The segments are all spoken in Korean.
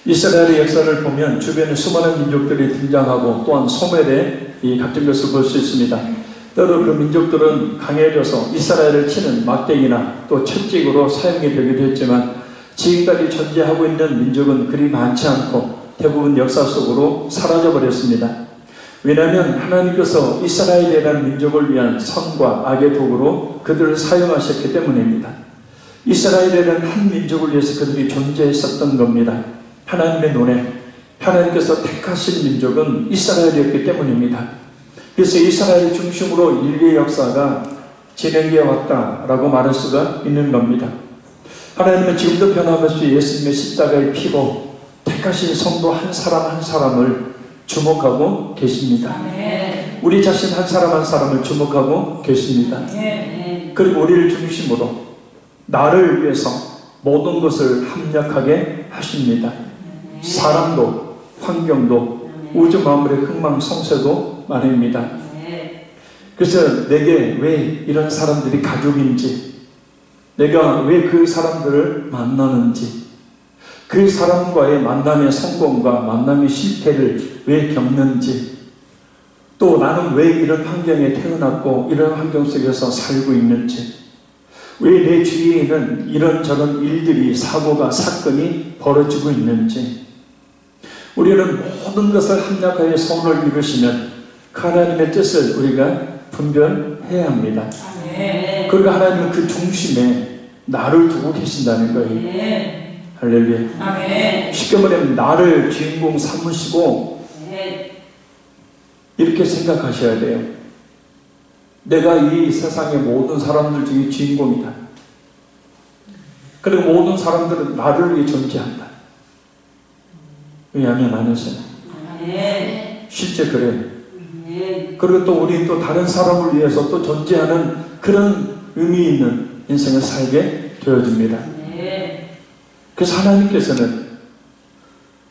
이스라엘의 역사를 보면 주변에 수많은 민족들이 등장하고 또한 소멸의 이 같은 것을 볼 수 있습니다. 때로 그 민족들은 강해져서 이스라엘을 치는 막대기나 또 채찍으로 사용이 되기도 했지만 지금까지 존재하고 있는 민족은 그리 많지 않고 대부분 역사 속으로 사라져버렸습니다. 왜냐하면 하나님께서 이스라엘이라는 민족을 위한 선과 악의 도구로 그들을 사용하셨기 때문입니다. 이스라엘이라는 한 민족을 위해서 그들이 존재했었던 겁니다. 하나님의 눈에 하나님께서 택하신 민족은 이스라엘이었기 때문입니다. 그래서 이스라엘 중심으로 인류의 역사가 진행되어 왔다라고 말할 수가 있는 겁니다. 하나님은 지금도 변함없이 예수님의 십자가의 피로 택하신 성도 한 사람 한 사람을 주목하고 계십니다. 우리 자신 한 사람 한 사람을 주목하고 계십니다. 그리고 우리를 중심으로 나를 위해서 모든 것을 합력하게 하십니다. 사람도 환경도 우주 만물의 흥망성쇠도 말입니다. 그래서 내게 왜 이런 사람들이 가족인지, 내가 왜 그 사람들을 만나는지, 그 사람과의 만남의 성공과 만남의 실패를 왜 겪는지, 또 나는 왜 이런 환경에 태어났고 이런 환경 속에서 살고 있는지, 왜 내 주위에는 이런저런 일들이, 사고가, 사건이 벌어지고 있는지, 우리는 모든 것을 합력하여 선을 이루시는 그 하나님의 뜻을 우리가 분별해야 합니다. 그리고 하나님은 그 중심에 나를 두고 계신다는 거예요. 할렐루야. 쉽게 말하면 나를 주인공 삼으시고 이렇게 생각하셔야 돼요. 내가 이 세상의 모든 사람들 중에 주인공이다. 그리고 모든 사람들은 나를 위해 존재한다. 왜냐하면 안에서는 실제 그래요. 그리고 또 우리 또 다른 사람을 위해서 또 존재하는 그런 의미 있는 인생을 살게 되어집니다. 그래서 하나님께서는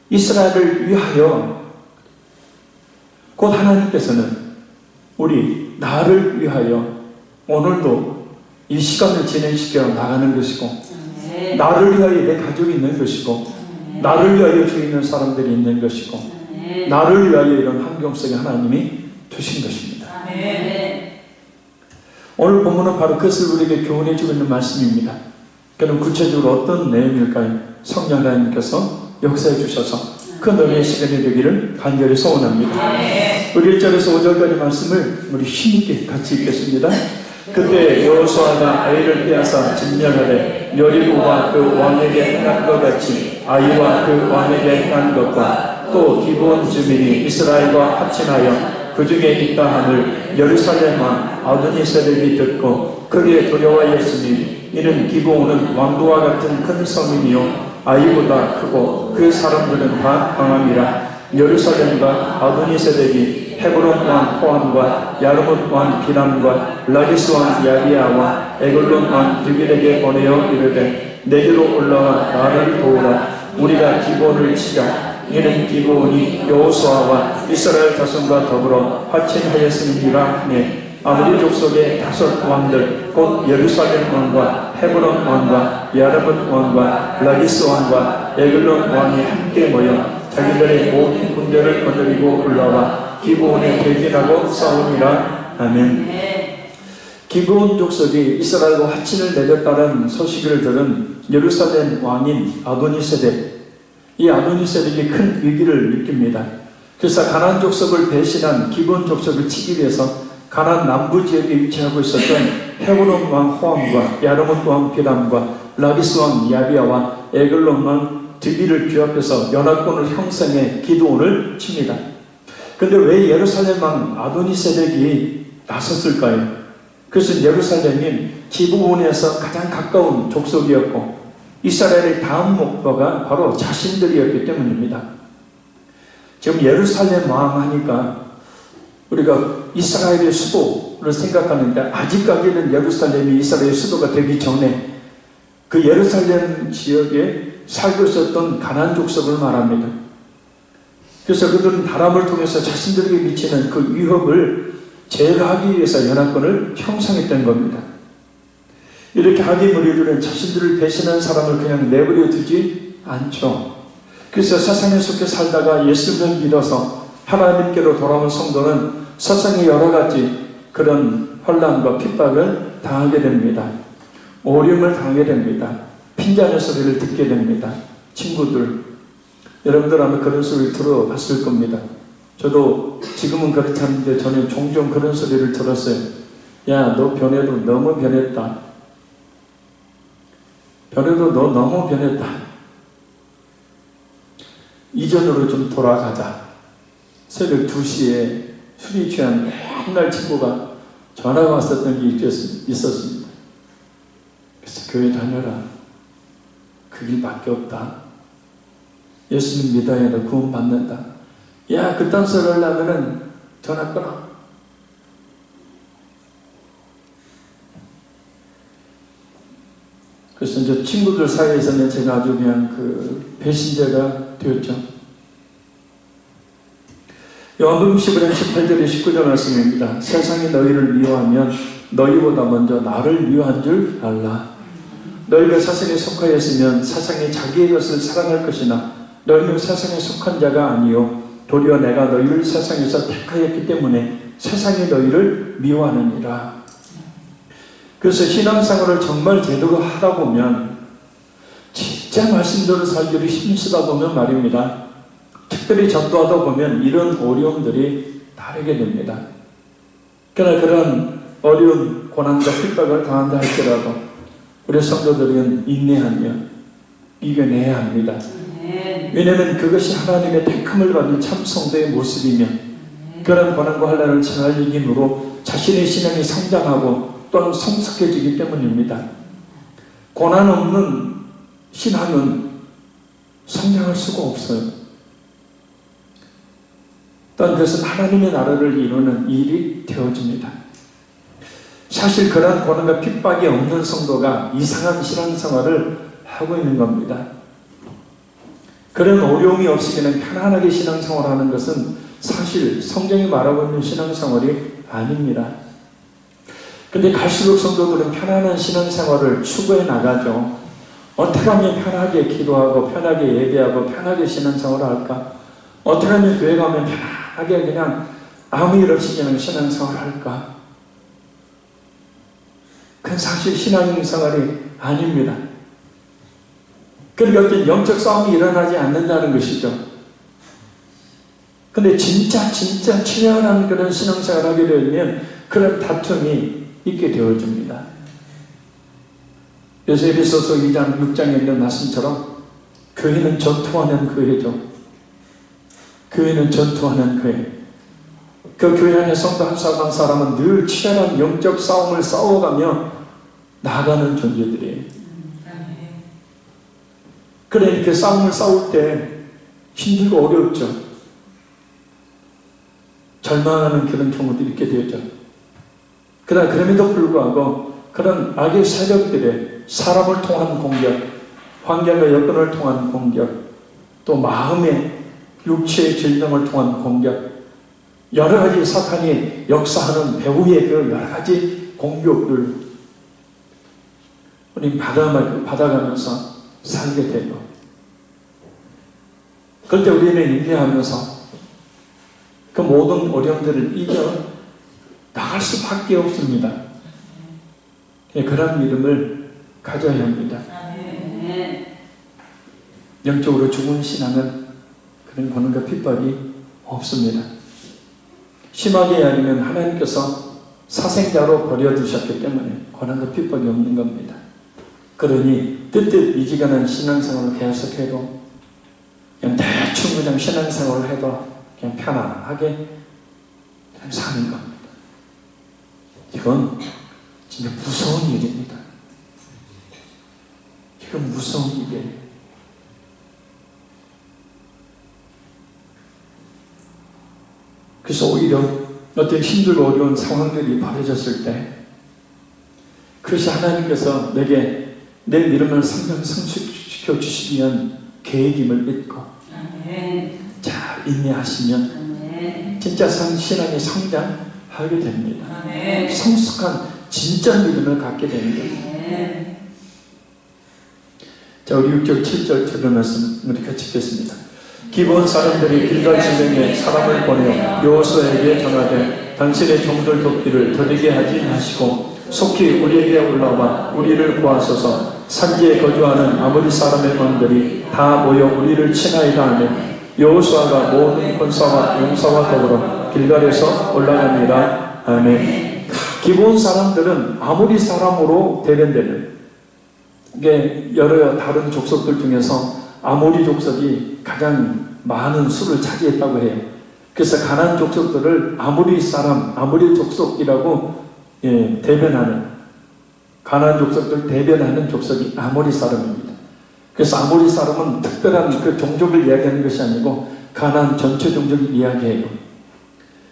이스라엘을 위하여, 곧 하나님께서는 우리 나를 위하여 오늘도 이 시간을 진행시켜 나가는 것이고, 나를 위하여 내 가족이 있는 것이고, 나를 위하여 주위 있는 사람들이 있는 것이고, 나를 위하여 이런 환경 속에 하나님이 두신 것입니다. 오늘 본문은 바로 그것을 우리에게 교훈해 주고 있는 말씀입니다. 그럼 구체적으로 어떤 내용일까요? 성령 하나님께서 역사해 주셔서 그 너희의 시간이 되기를 간절히 소원합니다. 우리 1절에서 5절까지 말씀을 우리 힘있게 같이 읽겠습니다. 그때 여호수아가 아이를 빼앗아 진멸하되 여리고가 그 왕에게 행한 것 같이 아이와 그 왕에게 행한 것과 또 기브온 주민이 이스라엘과 합친하여 그 중에 있다 함을 예루살렘 왕 아도니세덱이 듣고 크게 두려워하였으니 이는 기브온은 왕도와 같은 큰 성이요 아이보다 크고 그 사람들은 다 강함이라. 예루살렘과 아도니세덱이 헤브론 왕 호암과 야르뭇 왕 비람과 라기스 왕 야비아와 에글론 왕 드빌에게 보내어 이르되 내게로 올라와 나를 도우라. 우리가 기브온을 치자. 이는 기브온이 여호수아와 이스라엘 자손과 더불어 화친하였음이라 하네. 아무리 족속의 5 왕들 곧 예루살렘 왕과 헤브론 왕과 야르뭇 왕과 라기스 왕과 에글론 왕이 함께 모여 자기들의 모든 군대를 거느리고 올라와 기브온에 대진하고 싸우니라. 아멘. 기브온 족속이 이스라엘과 화친을 맺었다는 소식을 들은 예루살렘 왕인 아도니세덱, 이 아도니세덱이 큰 위기를 느낍니다. 그래서 가나안 족속을 배신한 기브온 족속을 치기 위해서 가나안 남부 지역에 위치하고 있었던 헤브론 왕 호암과 야르뭇 왕 비람과 라기스 왕 야비아와 에글론 왕 드빌을 규합해서 연합군을 형성해 기드온을 칩니다. 그런데 왜 예루살렘 왕 아도니세덱이 나섰을까요? 그것은 예루살렘이 기브온에서 가장 가까운 족속이었고 이스라엘의 다음 목표가 바로 자신들이었기 때문입니다. 지금 예루살렘 왕 하니까 우리가 이스라엘의 수도를 생각하는데 아직까지는 예루살렘이 이스라엘의 수도가 되기 전에 그 예루살렘 지역에 살고 있었던 가나안 족속을 말합니다. 그래서 그들은 바람을 통해서 자신들에게 미치는 그 위협을 제거하기 위해서 연합군을 형성했던 겁니다. 이렇게 하기 무리들은 자신들을 배신한 사람을 그냥 내버려 두지 않죠. 그래서 세상에 속해 살다가 예수를 믿어서 하나님께로 돌아온 성도는 세상의 여러 가지 그런 혼란과 핍박을 당하게 됩니다. 오림을 당하게 됩니다. 핀잔의 소리를 듣게 됩니다. 친구들, 여러분들 아마 그런 소리를 들어봤을 겁니다. 저도 지금은 그렇지 않은데 저는 종종 그런 소리를 들었어요. 야, 너 변해도 너무 변했다. 변해도 너 너무 변했다. 이전으로 좀 돌아가자. 새벽 2시에 술이 취한 맨날 친구가 전화가 왔었던 게 있었습니다. 그래서 교회 다녀라. 그 길밖에 없다. 예수님 믿어야 너 구원 받는다. 야, 그딴 소리 하려면은 전화 끊어. 그래서 이제 친구들 사이에서는 제가 아주 그냥 그 배신자가 되었죠. 요한복음 15장 18절에 19절 말씀입니다. 세상이 너희를 미워하면 너희보다 먼저 나를 미워한 줄 알라. 너희가 세상에 속하였으면 세상이 자기의 것을 사랑할 것이나 너희는 세상에 속한 자가 아니요 도리어 내가 너희를 세상에서 택하였기 때문에 세상이 너희를 미워하느니라. 그래서 신앙생활을 정말 제대로 하다 보면 진짜 말씀대로 살기를 힘쓰다 보면 말입니다. 특별히 전도하다 보면 이런 어려움들이 다르게 됩니다. 그러나 그런 어려운 고난과 핍박을 당한다 할지라도 우리 성도들은 인내하며 이겨내야 합니다. 왜냐하면 그것이 하나님의 택함을 받는 참 성도의 모습이며 그런 고난과 환난을 잘 이김으로 자신의 신앙이 성장하고 또한 성숙해지기 때문입니다. 고난 없는 신앙은 성장할 수가 없어요. 또한 그것은 하나님의 나라를 이루는 일이 되어집니다. 사실 그러한 고난과 핍박이 없는 성도가 이상한 신앙생활을 하고 있는 겁니다. 그런 어려움이 없이 그냥 편안하게 신앙생활하는 것은 사실 성경이 말하고 있는 신앙생활이 아닙니다. 근데 갈수록 성도들은 편안한 신앙생활을 추구해 나가죠. 어떻게 하면 편하게 기도하고 편하게 예배하고 편하게 신앙생활을 할까? 어떻게 하면 교회 가면 편하게 그냥 아무 일 없이 그냥 신앙생활을 할까? 그건 사실 신앙생활이 아닙니다. 그러니까 어떤 영적 싸움이 일어나지 않는다는 것이죠. 근데 진짜 치열한 그런 신앙생활을 하게 되면 그런 다툼이 있게 되어집니다. 그래서 에베소서 2장 6장에 있는 말씀처럼 교회는 전투하는 교회죠. 교회는 전투하는 교회. 그 교회 안에 성도 한 사람 한 사람은 늘 치열한 영적 싸움을 싸워가며 나아가는 존재들이에요. 그래 이렇게 싸움을 싸울 때 힘들고 어렵죠. 절망하는 그런 경우도 있게 되죠. 그러나 그럼에도 불구하고 그런 악의 세력들의 사람을 통한 공격, 환경과 여건을 통한 공격, 또 마음의 육체의 질병을 통한 공격, 여러 가지 사탄이 역사하는 배후의 그 여러 가지 공격들 우리 받아가면서 살게 되고, 그럴 때 우리는 인내하면서 그 모든 어려움들을 이겨 나갈 수밖에 없습니다. 그런 믿음을 가져야 합니다. 영적으로 죽은 신앙은 그런 고난과 핍박이 없습니다. 심하게 아니면 하나님께서 사생자로 버려두셨기 때문에 고난과 핍박이 없는 겁니다. 그러니 뜻뜻이지간한 신앙생활을 계속해도 그냥 대충 그냥 신앙생활을 해도 그냥 편안하게 그냥 사는 겁니다. 이건 진짜 무서운 일입니다. 이건 무서운 일이에요. 그래서 오히려 어떤 힘들고 어려운 상황들이 벌어졌을 때 그것이 하나님께서 내게 내 믿음을 성숙시켜 주시기 위한 계획임을 믿고 잘 인내하시면 진짜 신앙의 성장하게 됩니다. 성숙한 진짜 믿음을 갖게 됩니다. 자, 우리 6절 7절 들은 말씀 우리 같이 읽겠습니다. 기브온 사람들이 길갈 지명에 사람을 보내어 여호수아에게 전하되 당신의 종들 돕기를 더디게 하지 마시고 속히 우리에게 올라와 우리를 구하소서. 산지에 거주하는 아모리 사람의 왕들이 다 모여 우리를 치나이다 하며 여호수아가 모든 군사와 용사와 더불어 길갈에서 올라갑니다. 아멘. 기브온 사람들은 아모리 사람으로 대변되는, 이게 여러 다른 족속들 중에서 아모리 족속이 가장 많은 수를 차지했다고 해요. 그래서 가나안 족속들을 아모리 사람, 아모리 족속이라고 대변하는, 가나안 족속들 대변하는 족속이 아모리 사람입니다. 그래서 아모리 사람은 특별한 그 종족을 이야기하는 것이 아니고 가나안 전체 종족을 이야기해요.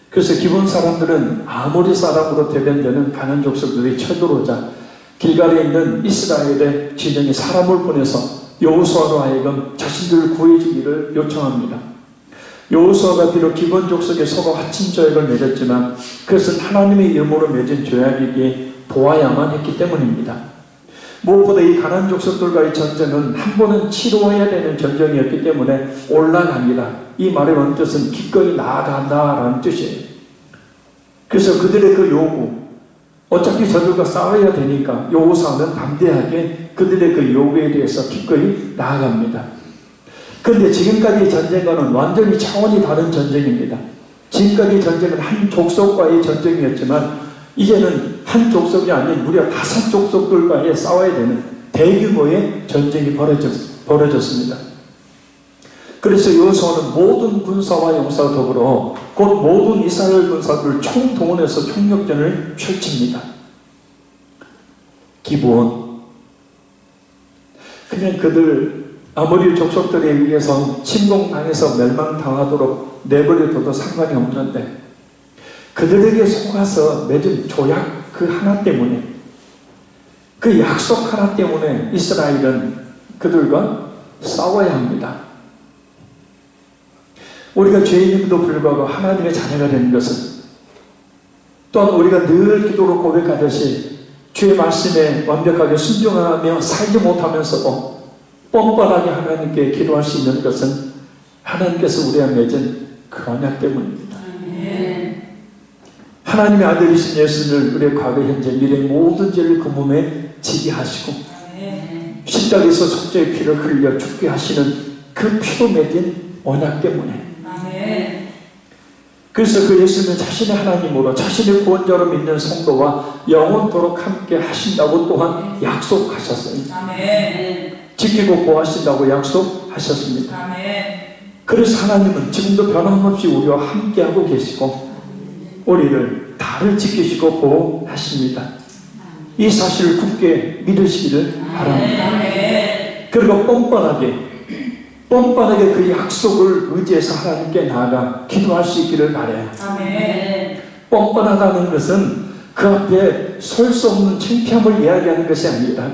그래서 기브온 사람들은 아모리 사람으로 대변되는 가나안 족속들이 쳐들어오자 길갈에 있는 이스라엘의 진영에 사람을 보내서 여호수아로 하여금 자신들을 구해주기를 요청합니다. 여호수아가 비록 기브온 족속에 서로 화친 조약을 맺었지만 그것은 하나님의 이름으로 맺은 조약이기에 보아야만 했기 때문입니다. 무엇보다 이 가나안 족속들과의 전쟁은 한 번은 치러야 되는 전쟁이었기 때문에 올라갑니다. 이 말의 원뜻은 기꺼이 나아간다라는 뜻이에요. 그래서 그들의 그 요구, 어차피 저들과 싸워야 되니까 여호수아는 담대하게 그들의 그 요구에 대해서 기꺼이 나아갑니다. 그런데 지금까지의 전쟁과는 완전히 차원이 다른 전쟁입니다. 지금까지의 전쟁은 한 족속과의 전쟁이었지만 이제는 한 족속이 아닌 무려 5 족속들과의 싸워야 되는 대규모의 전쟁이 벌어졌습니다. 그래서 여호수아는 모든 군사와 용사와 더불어 곧 모든 이스라엘 군사들을 총동원해서 총력전을 펼칩니다. 기브온, 그냥 그들 아모리 족속들에 의해서 침공당해서 멸망당하도록 내버려둬도 상관이 없는데 그들에게 속아서 맺은 조약 그 하나 때문에, 그 약속 하나 때문에 이스라엘은 그들과 싸워야 합니다. 우리가 죄인임에도 불구하고 하나님의 자녀가 되는 것은, 또한 우리가 늘 기도로 고백하듯이 주의 말씀에 완벽하게 순종하며 살지 못하면서도 뻔뻔하게 하나님께 기도할 수 있는 것은 하나님께서 우리와 맺은 그 언약 때문입니다. 하나님의 아들이신 예수를 우리의 과거, 현재, 미래 모든 죄를 그 몸에 지게 하시고 십자가에서 속죄의 피를 흘려 죽게 하시는 그 피로 맺은 언약 때문에, 그래서 그 예수는 자신의 하나님으로 자신의 구원자로 믿는 성도와 영원토록 함께 하신다고 또한 약속하셨어요. 지키고 보호하신다고 약속하셨습니다. 그래서 하나님은 지금도 변함없이 우리와 함께하고 계시고 우리를 다를 지키시고 보호하십니다. 이 사실을 굳게 믿으시기를 바랍니다. 그리고 뻔뻔하게 그 약속을 의지해서 하나님께 나아가 기도할 수 있기를 바라요. 뻔뻔하다는 것은 그 앞에 설 수 없는 창피함을 이야기하는 것이 아니라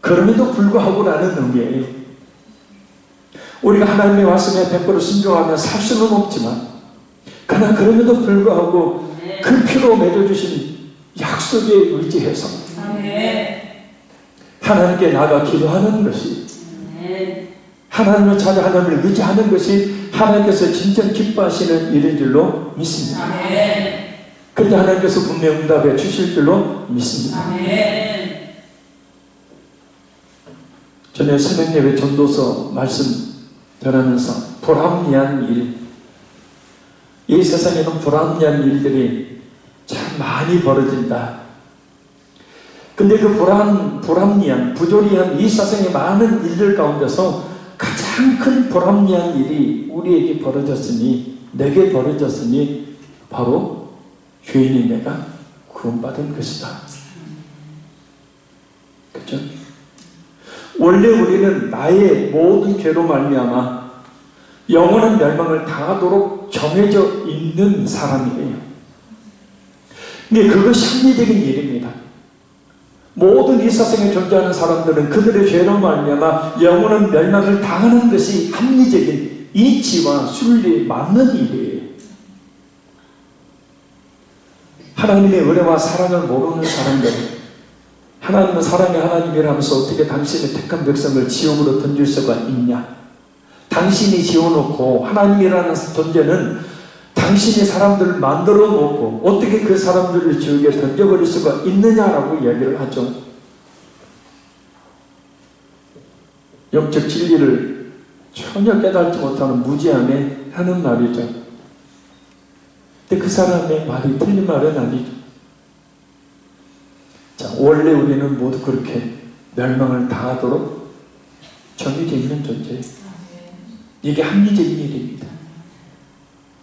그럼에도 불구하고라는 의미예요. 우리가 하나님의 말씀에 100% 순종하며 살 수는 없지만 그러나 그럼에도 불구하고 그 피로 맺어주신 약속에 의지해서 하나님께 나아가 기도하는 것이, 하나님을 찾아 하나님을 의지하는 것이 하나님께서 진정 기뻐하시는 일인 줄로 믿습니다. 그때 하나님께서 분명 응답해 주실 줄로 믿습니다. 전에 새벽예배 전도서 말씀 전하면서 불합리한 일, 이 세상에는 불합리한 일들이 참 많이 벌어진다. 근데 그 불합리한, 부조리한 이 세상의 많은 일들 가운데서 가장 큰 불합리한 일이 우리에게 벌어졌으니, 내게 벌어졌으니 바로 죄인인 내가 구원받은 것이다. 그렇죠? 원래 우리는 나의 모든 죄로 말미암아 영원한 멸망을 당하도록 정해져 있는 사람이에요. 근데 그것이 합리적인 일입니다. 모든 이 세상에 존재하는 사람들은 그들의 죄로 말미암아 영원한 멸망을 당하는 것이 합리적인 이치와 순리에 맞는 일이에요. 하나님의 은혜와 사랑을 모르는 사람들, 하나님은 사랑의 하나님이라면서 어떻게 당신의 택한 백성을 지옥으로 던질 수가 있냐? 당신이 지어놓고 하나님이라는 존재는 당신이 사람들을 만들어 놓고 어떻게 그 사람들을 지옥에 던져버릴 수가 있느냐라고 이야기를 하죠. 영적 진리를 전혀 깨닫지 못하는 무지함에 하는 말이죠. 근데 그 사람의 말이 틀린 말은 아니죠. 자, 원래 우리는 모두 그렇게 멸망을 당하도록 정해져 있는 존재예요. 이게 합리적인 일입니다.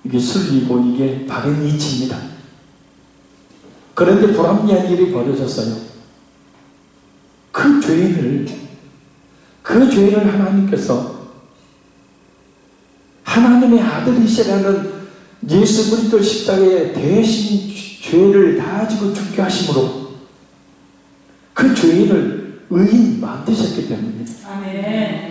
이게 순리고 이게 바른 이치입니다. 그런데 불합리한 일이 벌어졌어요. 그 죄인을 하나님께서 하나님의 아들이시라는 예수 그리스도 십자가에 대신 죄를 다 지고 죽게 하심으로 그 죄인을 의인 만드셨기 때문입니다. 아멘.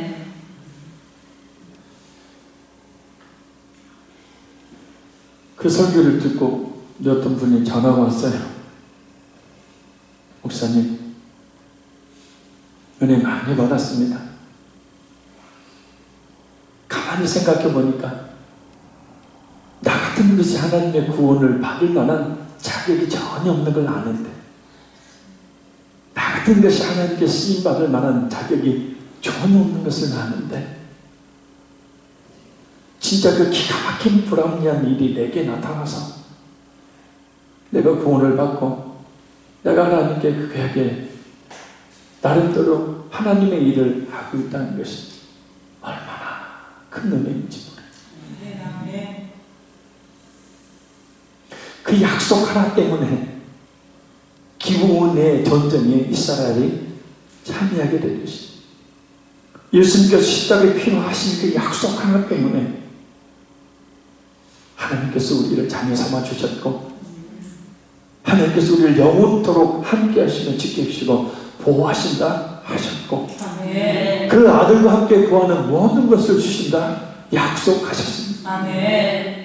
그 설교를 듣고 어떤 분이 전화가 왔어요. 목사님, 은혜 많이 받았습니다. 가만히 생각해 보니까 나 같은 것이 하나님의 구원을 받을 만한 자격이 전혀 없는 걸 아는데, 나 같은 것이 하나님께 쓰임받을 만한 자격이 전혀 없는 것을 아는데, 진짜 그 기가 막힌 불합리한 일이 내게 나타나서 내가 구원을 받고 내가 하나님께 그 계획에 나름대로 하나님의 일을 하고 있다는 것이 얼마나 큰 은혜인지 모르겠어요. 그 약속 하나 때문에 기브온의 전쟁에 이스라엘이 참여하게 된 것이, 예수님께서 십자가에 필요하신 그 약속 하나 때문에 하나님께서 우리를 자녀 삼아 주셨고, 하나님께서 우리를 영원토록 함께 하시며 지켜주시고 보호하신다 하셨고, 아멘. 그 아들과 함께 구하는 모든 것을 주신다 약속하셨습니다. 아멘.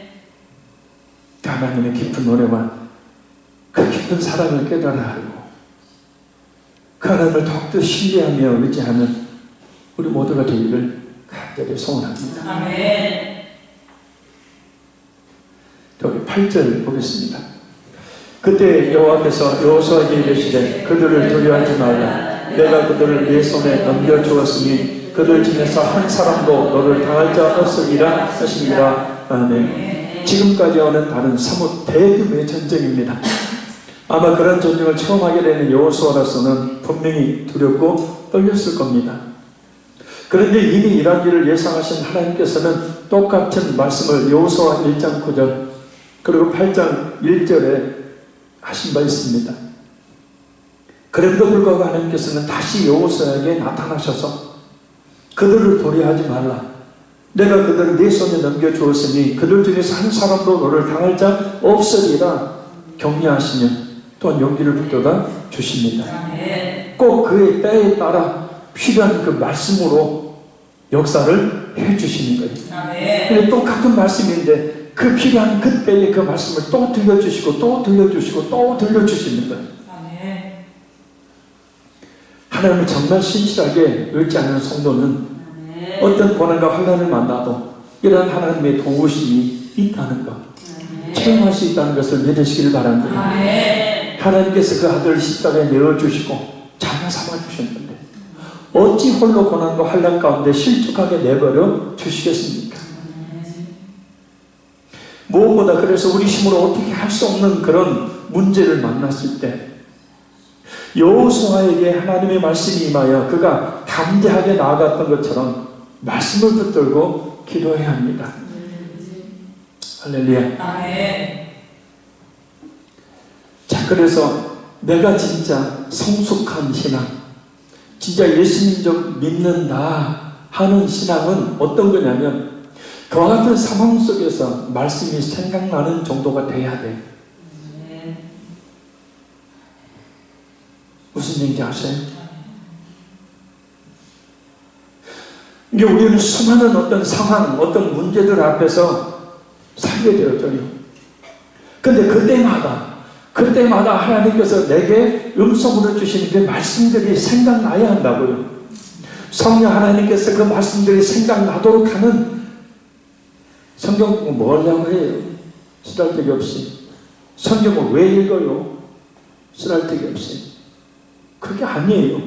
하나님의 깊은 노래만, 그 깊은 사랑을 깨달아 알고 그 하나님을 더욱더 신뢰하며 의지하는 우리 모두가 되기를 간절히 소원합니다. 아멘. 여기 8절 보겠습니다. 그때 여호와께서 여호수아에게 이르시되 그들을 두려워하지 말라. 내가 그들을 네 손에 넘겨주었으니 그들 중에서 한 사람도 너를 당할 자 없으리라 하시니라. 아멘. 지금까지 오는 다른 사뭇 대규모의 전쟁입니다. 아마 그런 전쟁을 처음 하게 되는 여호수아로서는 분명히 두렵고 떨렸을 겁니다. 그런데 이미 이런 일을 예상하신 하나님께서는 똑같은 말씀을 여호수아 1장 9절 그리고 8장 1절에 하신 바 있습니다. 그럼에도 불구하고 하나님께서는 다시 여호수아에게 나타나셔서 그들을 도리하지 말라. 내가 그들을 네 손에 넘겨주었으니 그들 중에서 한 사람도 너를 당할 자 없으리라 격려하시며 또한 용기를 북돋아 주십니다. 꼭 그의 때에 따라 필요한 그 말씀으로 역사를 해주시는 거예요. 똑같은 말씀인데 그 필요한 그때의 그 말씀을 또 들려주시고 또 들려주시고 또 들려주시는 거예요. 하나님을 정말 신실하게 의지하는 성도는 어떤 고난과 환난을 만나도 이런 하나님의 도우심이 있다는 것, 체험할 수 있다는 것을 믿으시길 바랍니다. 하나님께서 그 아들을 십자가에 내어주시고 자녀 삼아주셨는데 어찌 홀로 고난과 환난 가운데 실족하게 내버려 주시겠습니까? 무엇보다 그래서 우리 힘으로 어떻게 할 수 없는 그런 문제를 만났을 때 여호수아에게 하나님의 말씀이 임하여 그가 담대하게 나아갔던 것처럼 말씀을 붙들고 기도해야 합니다. 할렐루야. 자, 그래서 내가 진짜 성숙한 신앙, 진짜 예수님 좀 믿는다 하는 신앙은 어떤 거냐면 그와 같은 상황 속에서 말씀이 생각나는 정도가 돼야 돼. 무슨 얘기인지 아세요? 이게 우리는 수많은 어떤 상황, 어떤 문제들 앞에서 살게 되어져요. 근데 그때마다 하나님께서 내게 음성으로 주시는 그 말씀들이 생각나야 한다고요. 성령 하나님께서 그 말씀들이 생각나도록 하는 성경 공부 뭐 하려고 해요? 쓰잘데기 없이. 성경을 왜 읽어요? 쓰잘데기 없이. 그게 아니에요.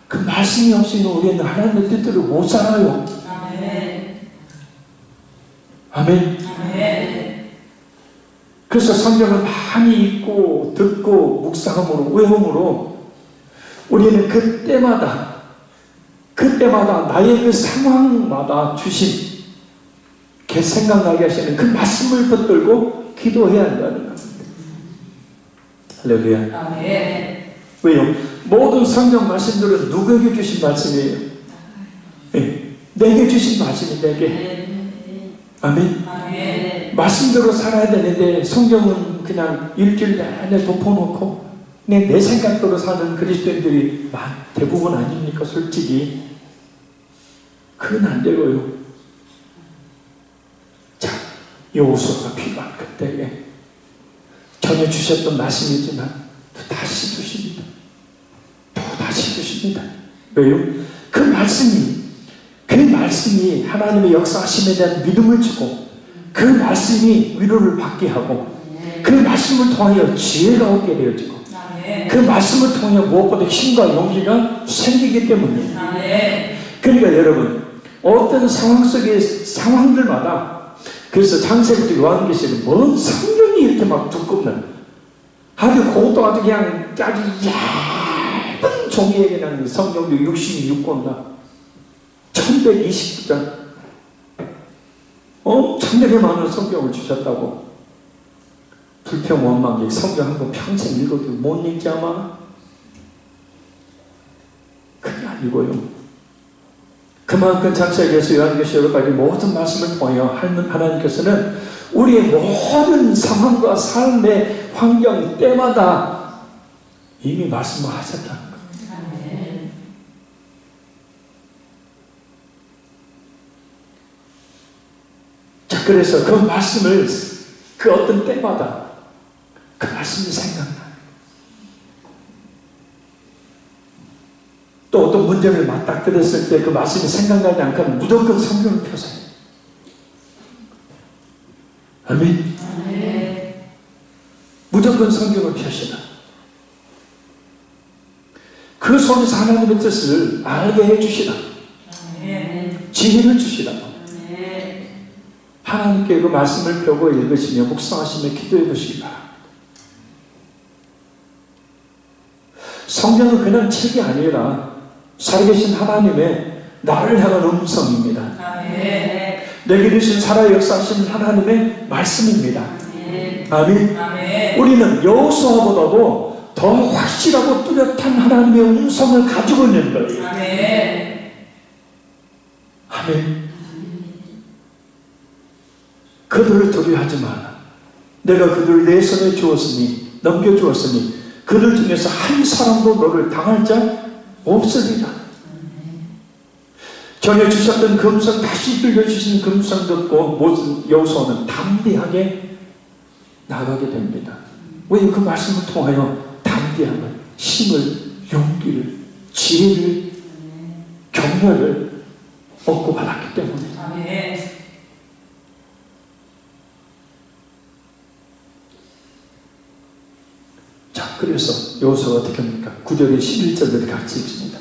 그 말씀이 없이는 우리는 하나님의 뜻대로 못 살아요. 아멘. 아멘. 아멘. 그래서 성경을 많이 읽고 듣고 묵상함으로 외움으로 우리는 그때마다 나의 그 상황마다 주신 그 생각나게 하시는 그 말씀을 붙들고 기도해야 한다는 겁니다. 할렐루야. 아멘. 왜요? 모든 성경 말씀들은 누구에게 주신 말씀이에요? 네. 내게 주신 말씀이 내게. 아멘. 아멘. 말씀대로 살아야 되는데 성경은 그냥 일주일 내내 덮어놓고 그냥 내 생각대로 사는 그리스도인들이 대부분 아닙니까? 솔직히 그건 안 되고요. 자, 여호수아가 필요한 그때에 전에 주셨던 말씀이지만 또 다시 주십니다. 또 다시 주십니다. 왜요? 그 말씀이 하나님의 역사하심에 대한 믿음을 주고 그 말씀이 위로를 받게 하고 그 말씀을 통하여 지혜가 얻게 되어지고 그 말씀을 통하여 무엇보다 힘과 용기가 생기기 때문이에요. 그러니까 여러분 어떤 상황 속의 상황들마다 그래서 창세기부터 요한계시록 뭔 성경이 이렇게 막 두껍나 아주 그것도 아주 그냥 아주 얇은 종이에 그냥 성경도 66권다 1129장 엄청나게 많은 성경을 주셨다고 불평원망이 성경 한 번 평생 읽어도 못 읽지 아마? 그게 아니고요. 그만큼 창세기에서 요한계시록까지 모든 말씀을 통하여 하나님께서는 우리의 모든 상황과 삶의 환경 때마다 이미 말씀을 하셨다는 거예요. 자, 그래서 그 말씀을 그 어떤 때마다 그 말씀이 생각나요. 또 어떤 문제를 맞닥뜨렸을 때 그 말씀이 생각나지 않고는 무조건 성경을 펴세요. 아멘. 무조건 성경을 펴시라. 그 속에서 하나님의 뜻을 알게 해주시라. 지혜를 주시라. 하나님께 그 말씀을 펴고 읽으시며 묵상하시며 기도해 보시기 바랍니다. 성경은 그냥 책이 아니라 살아계신 하나님의 나를 향한 음성입니다. 내게 주신 살아 역사하신 하나님의 말씀입니다. 아멘. 우리는 여호수아보다도 더 확실하고 뚜렷한 하나님의 음성을 가지고 있는 거예요. 아멘. 그들을 두려워하지 마라. 내가 그들을 내 손에 주었으니 넘겨주었으니 그들 중에서 한 사람도 너를 당할 자 없으리라. 전에 주셨던 금성 다시 들려주신 금성 듣고 여호수아는 담대하게 나가게 됩니다. 왜 그 말씀을 통하여 담대함을, 힘을, 용기를, 지혜를, 격려를 얻고 받았기 때문에. 자, 그래서 여호수아가 어떻게 합니까? 9절에 11절을 같이 읽습니다.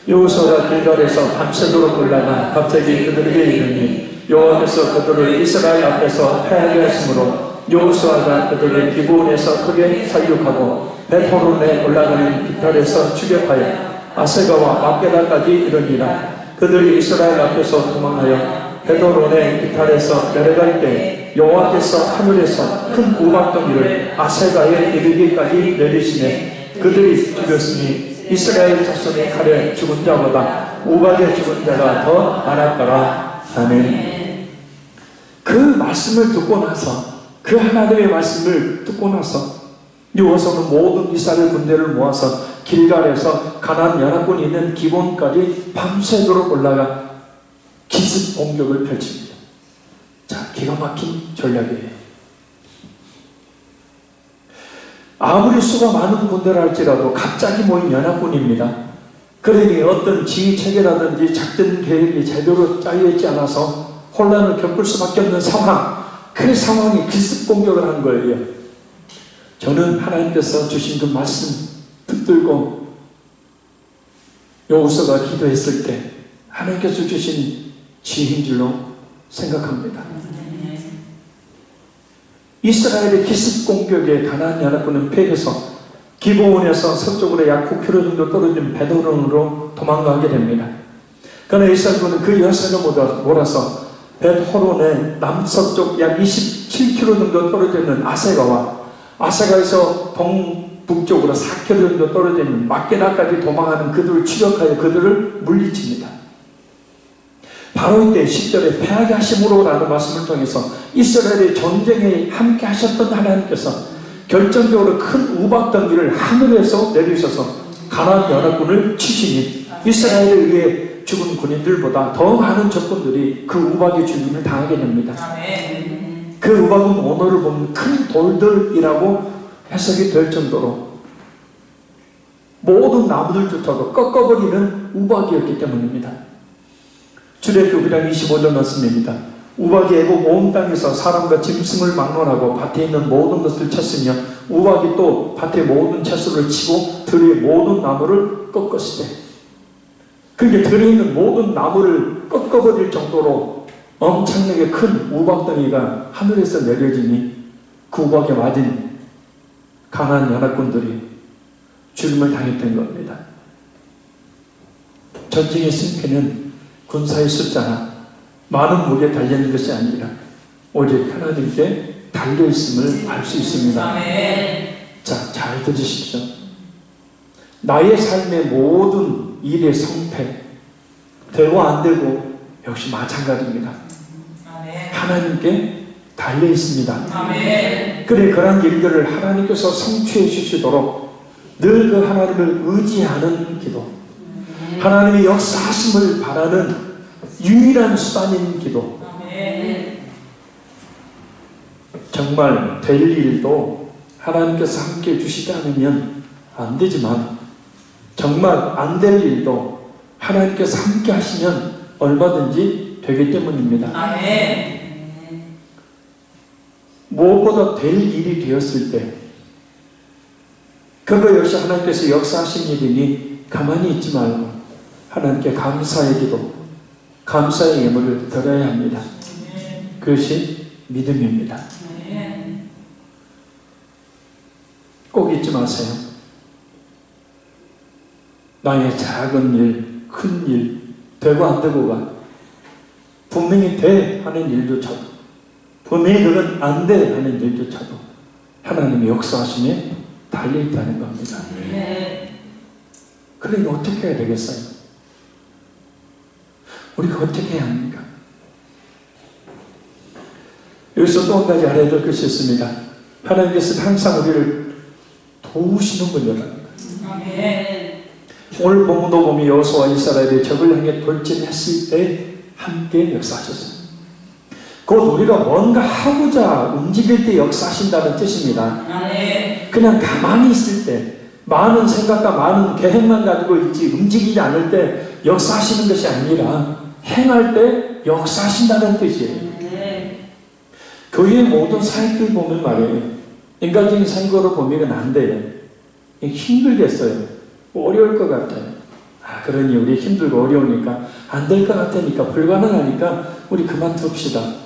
여호수아가 길갈에서 밤새도록 올라가 갑자기 그들에게 이르니 여호와께서 그들을 이스라엘 앞에서 패하게 하심으로 여호수아가 그들을 기브온에서 크게 살육하고 베토론에 올라가는 깃털에서 추격하여 아세가와 막게다까지 이르니라. 그들이 이스라엘 앞에서 도망하여 베토론의 깃털에서 내려갈 때 여호와께서 하늘에서 큰 우박덩이를 아세가에 이르기까지 내리시네. 그들이 죽였으니 이스라엘 자손의 칼에 죽은 자보다 우박에 죽은 자가 더 많았더라. 아멘. 그 말씀을 듣고 나서 그 하나님의 말씀을 듣고 나서 여호수아는 모든 이스라엘 군대를 모아서 길갈에서 가나안 연합군이 있는 기본까지 밤새도록 올라가 기습 공격을 펼칩니다. 자, 기가 막힌 전략이에요. 아무리 수가 많은 군대라 할지라도 갑자기 모인 연합군입니다. 그러니 어떤 지휘 체계라든지 작전 계획이 제대로 짜여있지 않아서 혼란을 겪을 수밖에 없는 상황, 그 상황이 기습 공격을 한 거예요. 저는 하나님께서 주신 그 말씀 붙들고 여호수아가 기도했을 때 하나님께서 주신 지혜인 줄로 생각합니다. 이스라엘의 기습 공격에 가나안 연합군은 패해서 기브온에서 서쪽으로 약 9km 정도 떨어진 벳호론으로 도망가게 됩니다. 그러나 이스라엘군은 그 여세를 몰아서 벳호론의 남서쪽 약 27km 정도 떨어져 있는 아세가와 아세가에서 동북쪽으로 4km 정도 떨어져 있는 막게나까지 도망하는 그들을 추격하여 그들을 물리칩니다. 바로 이때 10절에 패하게 하심으로 라는 말씀을 통해서 이스라엘의 전쟁에 함께 하셨던 하나님께서 결정적으로 큰 우박덩이를 하늘에서 내리셔서 가나안 연합군을 치시니 이스라엘에 의해 죽은 군인들보다 더 많은 적군들이 그 우박의 죽임을 당하게 됩니다. 그 우박은 오늘을 보면 큰 돌들이라고 해석이 될 정도로 모든 나무들조차도 꺾어버리는 우박이었기 때문입니다. 출애굽기랑 25절 말씀입니다. 우박이 애굽 온 땅에서 사람과 짐승을 막론하고 밭에 있는 모든 것을 쳤으며 우박이 또 밭의 모든 채소를 치고 들의 모든 나무를 꺾었을 때, 그게 들에 있는 모든 나무를 꺾어버릴 정도로 엄청나게 큰 우박덩이가 하늘에서 내려지니 그 우박에 맞은 가나안 연합군들이 죽임을 당했던 겁니다. 전쟁의 승패는 군사의 숫자나 많은 무게에 달려있는 것이 아니라 오직 하나님께 달려있음을 알 수 있습니다. 자, 잘 들으십시오. 나의 삶의 모든 일의 성패, 되고 안 되고 역시 마찬가지입니다. 하나님께 달려있습니다. 그래, 그런 일들을 하나님께서 성취해 주시도록 늘 그 하나님을 의지하는 기도, 하나님의 역사하심을 바라는 유일한 수단인 기도. 정말 될 일도 하나님께서 함께 해주시지 않으면 안 되지만 정말 안 될 일도 하나님께서 함께 하시면 얼마든지 되기 때문입니다. 무엇보다 될 일이 되었을 때 그거 역시 하나님께서 역사하신 일이니 가만히 있지 말고 하나님께 감사의 기도, 감사의 예물을 드려야 합니다. 그것이 믿음입니다. 꼭 잊지 마세요. 나의 작은 일, 큰 일, 되고 안 되고가 분명히 돼 하는 일조차도, 분명히 그건 안 돼 하는 일조차도 하나님의 역사하심에 달려있다는 겁니다. 그러니 어떻게 해야 되겠어요? 우리가 어떻게 해야 합니까? 여기서 또 한 가지 알아야 될 것이 있습니다. 하나님께서는 항상 우리를 도우시는 분이라는 거예요. 오늘 본문도 보면 여호수아와 이스라엘이 적을 향해 돌진했을 때 함께 역사하셨어요. 곧 우리가 뭔가 하고자 움직일 때 역사하신다는 뜻입니다. 그냥 가만히 있을 때, 많은 생각과 많은 계획만 가지고 있지 움직이지 않을 때 역사하시는 것이 아니라 행할 때 역사하신다는 뜻이에요. 교회의 모든 사역들 보면 말이에요, 인간적인 생각으로 보면 안 돼요. 힘들겠어요. 어려울 것 같아요. 그러니 우리 힘들고 어려우니까 안 될 것 같으니까 불가능하니까 우리 그만둡시다.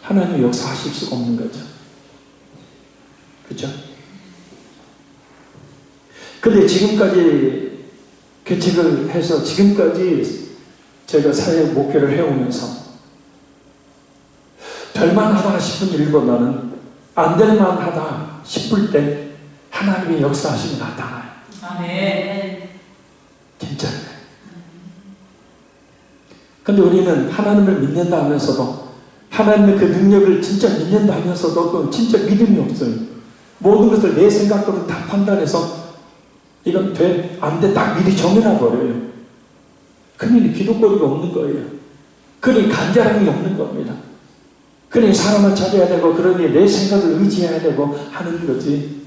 하나님 역사하실 수가 없는 거죠. 그렇죠? 근데 지금까지 개척을 해서 지금까지 제가 사역 목회를 해오면서 될만하다 싶은 일보다는 안 될만하다 싶을 때 하나님의 역사하심이 나타나요. 진짜요. 근데 우리는 하나님을 믿는다 하면서도, 하나님의 그 능력을 진짜 믿는다 하면서도 또 진짜 믿음이 없어요. 모든 것을 내 생각대로 다 판단해서 이건 돼, 안 돼, 딱 미리 정해놔버려요. 그러니 기도거리가 없는 거예요. 그러니 간절함이 없는 겁니다. 그러니 사람을 찾아야 되고, 그러니 내 생각을 의지해야 되고 하는 거지.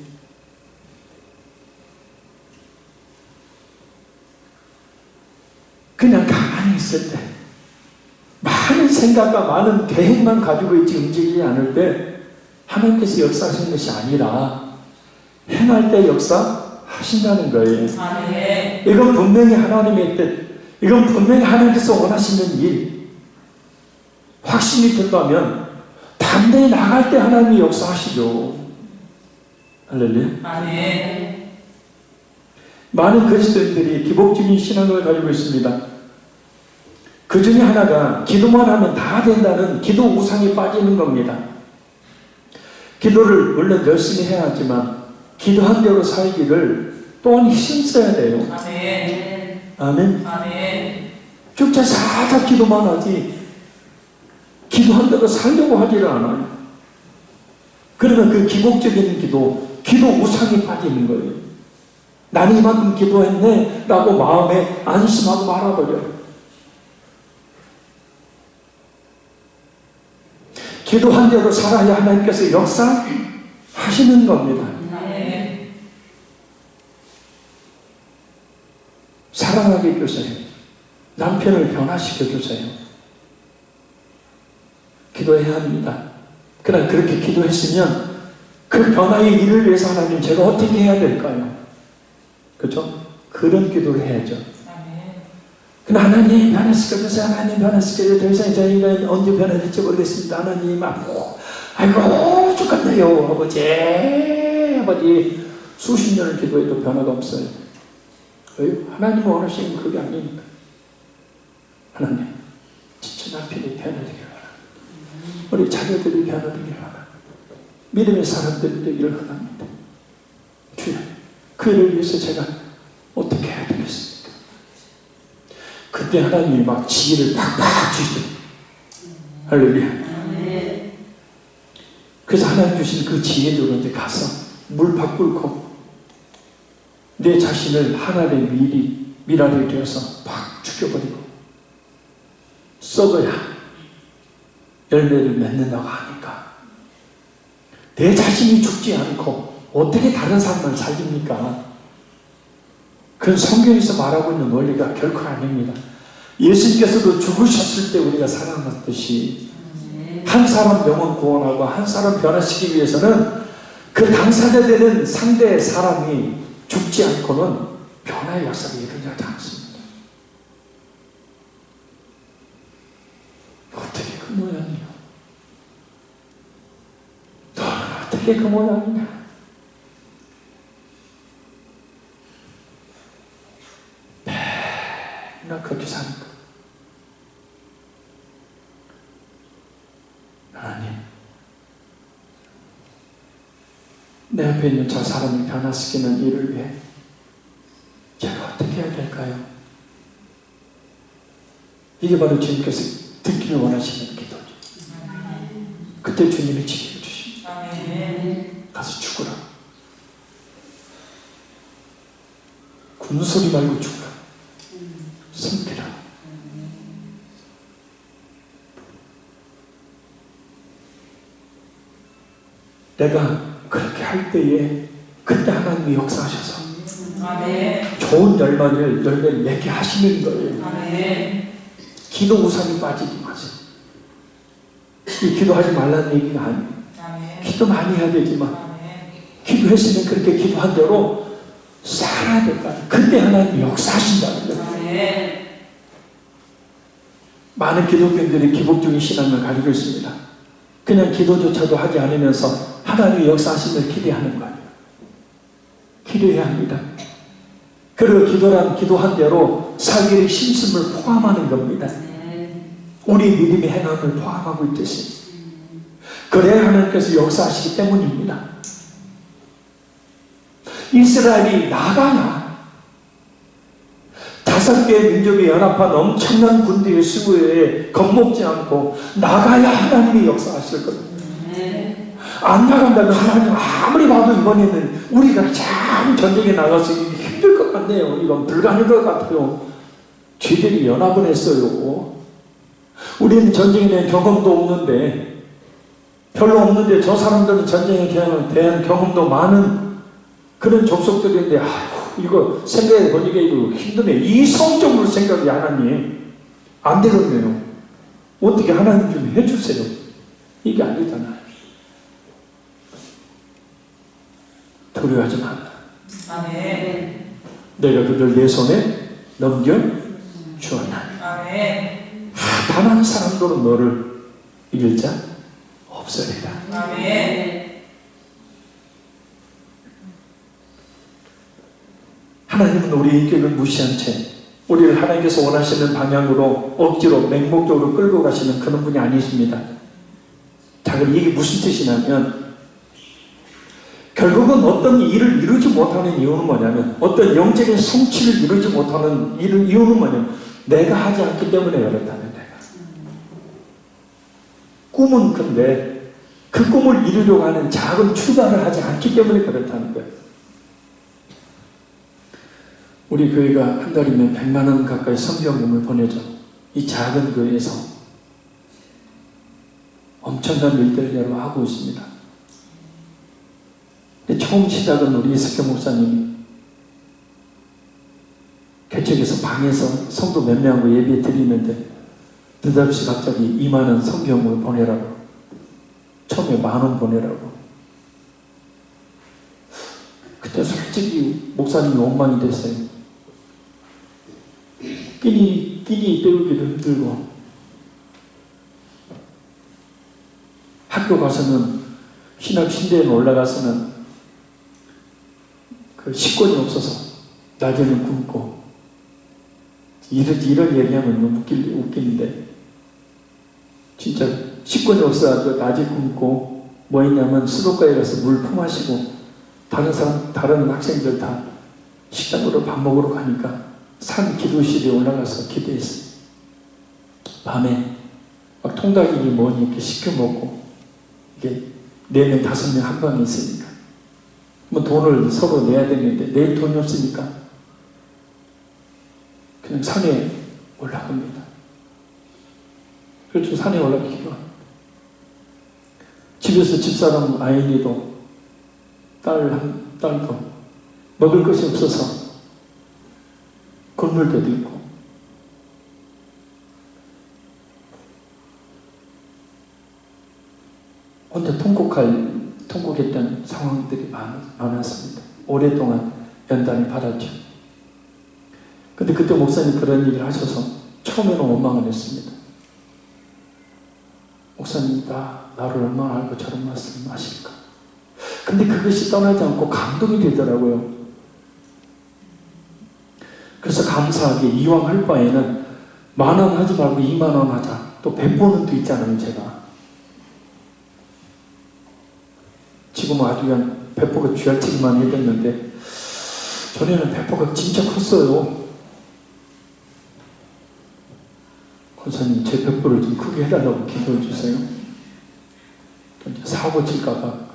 있을 때, 많은 생각과 많은 계획만 가지고 있지 움직이지 않을 때 하나님께서 역사하시는 것이 아니라 행할 때 역사하신다는 거예요. 아멘. 이건 분명히 하나님의 뜻, 이건 분명히 하나님께서 원하시는 일. 확신이 든다면 담대히 나갈 때 하나님이 역사하시죠. 할렐루야. 아멘. 많은 그리스도인들이 기복적인 신앙을 가지고 있습니다. 그 중에 하나가 기도만 하면 다 된다는 기도 우상에 빠지는 겁니다. 기도를 물론 열심히 해야 하지만 기도한 대로 살기를 또한 힘써야 돼요. 아멘. 아멘. 아멘. 죽자 사자 기도만 하지 기도한 대로 살려고 하지를 않아요. 그러면 그 기복적인 기도 우상에 빠지는 거예요. 나는 이만큼 기도했네 라고 마음에 안심하고 말아버려요. 기도한 대로 살아야 하나님께서 역사하시는 겁니다. 아멘. 사랑하게 해주세요. 남편을 변화시켜 주세요. 기도해야 합니다. 그러나 그렇게 기도했으면 그 변화의 일을 위해서 하나님 제가 어떻게 해야 될까요? 그렇죠? 그런 기도를 해야죠. 아멘. 그러나 하나님 변화시켜 주세요. 하나님 변화시켜 주세요. 더 이상 저희가 언제 변화될지 모르겠습니다. 하나님 아이고 죽겠네요. 아버지 수십 년을 기도해도 변화가 없어요. 왜요? 하나님 원하시는 그게 아니니까. 하나님 진짜 남편이 변화되기를 바랍니다. 우리 자녀들이 변화되기를 바랍니다. 믿음의 사람들이 되기를 원합니다. 주여 그 일을 위해서 제가 어떻게 해야 되겠습니까? 그때 하나님이 막 지혜를 팍팍 주시죠. 할렐루야. 그래서 하나님 주신 그 지혜대로 이제 가서 물 바꿀고 내 자신을 하나님의 미랄이 되어서 팍 죽여버리고 썩어야 열매를 맺는다고 하니까 내 자신이 죽지 않고 어떻게 다른 사람을 살립니까? 그건 성경에서 말하고 있는 원리가 결코 아닙니다. 예수님께서도 죽으셨을 때 우리가 살아났듯이 한 사람 영혼 구원하고 한 사람 변화시키기 위해서는 그 당사자 되는 상대의 사람이 죽지 않고는 변화의 역사가 일어나지 않습니다. 어떻게 그 모양이요? 너는 어떻게 그 모양이냐? 나 그렇게 사니까 하나님 내 앞에 있는 저 사람을 변화시키는 일을 위해 제가 어떻게 해야 될까요? 이게 바로 주님께서 듣기를 원하시는 기도죠. 그때 주님이 지혜를 주십니다. 가서 죽으라. 군소리 말고 죽으라. 섬기라. 내가 그렇게 할 때에 그때 하나님이 역사하셔서 좋은 열매를 맺게 하시는 거예요. 기도 우상이 빠지지 마세요. 이 기도하지 말라는 얘기가 아니에요. 기도 많이 해야 되지만 기도했으면 그렇게 기도한 대로 살아야 될까? 그때 하나님이 역사하신다는 거예요. 많은 기독교인들이 기복적인 신앙을 가지고 있습니다. 그냥 기도조차도 하지 않으면서 하나님의 역사하심을 기대하는 거예요. 기도해야 합니다. 그리고 기도한 대로 살기를 힘씀을 포함하는 겁니다. 우리 믿음의 행함을 포함하고 있듯이. 그래야 하나님께서 역사하시기 때문입니다. 이스라엘이 나가야 5개의 민족이 연합한 엄청난 군대의 수고에 겁먹지 않고 나가야 하나님이 역사하실 겁니다. 안 나간다면 하나님 아무리 봐도 이번에는 우리가 참 전쟁에 나가서 힘들 것 같네요. 이건 불가능할 것 같아요. 쟤들이 연합을 했어요. 우리는 전쟁에 대한 경험도 없는데 별로 없는데 저 사람들은 전쟁에 대한 경험도 많은 그런 족속들인데 아이고 이거 생각해 보니까 이거 힘드네. 이성적으로 생각이 하나님 안 되거든요. 어떻게 하나님 좀 해주세요. 이게 아니잖아요. 두려워하지 말라. 아멘. 내가 그들 내 손에 넘겨주었나니. 아멘. 단 한 사람도 너를 이길 자 없으리라. 아멘. 하나님은 우리 인격을 무시한 채 우리를 하나님께서 원하시는 방향으로 억지로 맹목적으로 끌고 가시는 그런 분이 아니십니다. 자, 그럼 이게 무슨 뜻이냐면 결국은 어떤 일을 이루지 못하는 이유는 뭐냐면 어떤 영적인 성취를 이루지 못하는 이유는 뭐냐면 내가 하지 않기 때문에 그렇다는 거예요. 꿈은 근데 그 꿈을 이루려고 하는 작은 출발을 하지 않기 때문에 그렇다는 거예요. 우리 교회가 한 달이면 100만 원 가까이 성경금을 보내죠. 이 작은 교회에서 엄청난 일들을 하고 있습니다. 처음 시작은 우리 이석경 목사님이 개척에서 방에서 성도 몇 명하고 예배 드리는데 느닷없이 갑자기 2만 원 성경금을 보내라고, 처음에 10,000원 보내라고. 그때 솔직히 목사님이 원망이 됐어요. 끼니 때우기도 힘들고 학교 가서는 신학신대에 올라가서는 그 식권이 없어서 낮에는 굶고 이런 얘기하면 너무 웃기는데 진짜 식권이 없어가지고 낮에 굶고 뭐 했냐면 수도가에 가서 물 품마시고 다른 학생들 다 식당으로 밥 먹으러 가니까 산 기도실에 올라가서 기도했어요. 밤에 막 통닭이니 뭐니 이렇게 시켜 먹고 이게 4명 5명 한 방에 있으니까 뭐 돈을 서로 내야 되는데 낼 돈이 없으니까 그냥 산에 올라갑니다. 그래서 산에 올라가기도 합니다. 집에서 집사람 아이니도 딸도 먹을 것이 없어서 굶을 때도 있고 혼자 통곡했던 상황들이 많았습니다. 오랫동안 연단을 받았죠. 근데 그때 목사님 그런 얘기를 하셔서 처음에는 원망을 했습니다. 목사님 나를 얼마나 알고 저런 말씀을 하실까. 근데 그것이 떠나지 않고 감동이 되더라고요. 그래서 감사하게 이왕 할 바에는 10,000원 하지 말고 20,000원 하자. 또 100번은 또 있잖아요, 제가. 지금은 아주 그냥 배포가 쥐알치기만 해댔는데 전에는 배포가 진짜 컸어요. 권사님 제 배포를 좀 크게 해달라고 기도해 주세요. 사고 칠까봐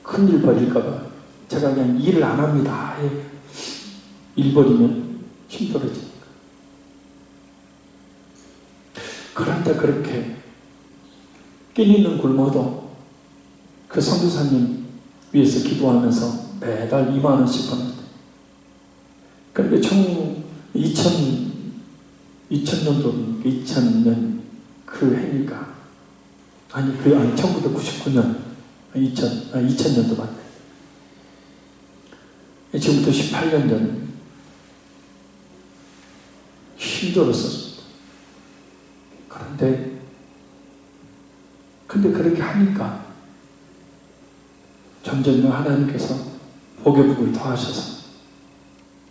큰일 벌일까봐 제가 그냥 일을 안 합니다. 일 벌이면 힘들어지니까. 그런데 그렇게 끼니는 굶어도 그 선교사님 위해서 기도하면서 매달 20,000원씩 보냈대. 그런데 2000년도 2000년 그 해니까 1999년 2000년도 맞네. 지금부터 18년 전 힘들었었습니다. 근데 그렇게 하니까 점점 하나님께서 복의 복을 더하셔서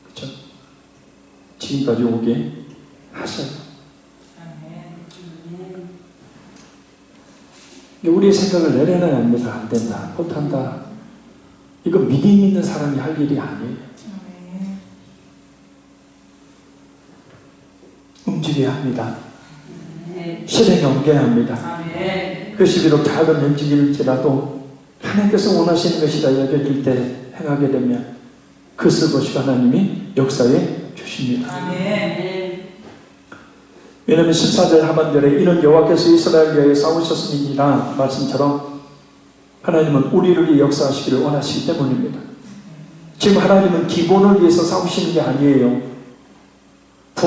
그렇죠? 지금까지 오게 하셔요. 우리의 생각을 내려놔야 합니다. 안 된다, 못한다. 이거 믿음 있는 사람이 할 일이 아니에요. 움직여야 합니다. 실행에 옮겨야 합니다. 그것이 비록 작은 움직임일지라도 하나님께서 원하시는 것이다 여겨질 때 행하게 되면 그것을 하나님이 역사해 주십니다. 왜냐하면 14절 하반절에 이는 여호와께서 이스라엘 위하여 싸우셨음이니라 말씀처럼 하나님은 우리를 위해 역사하시기를 원하시기 때문입니다. 지금 하나님은 기본을 위해서 싸우시는 게 아니에요.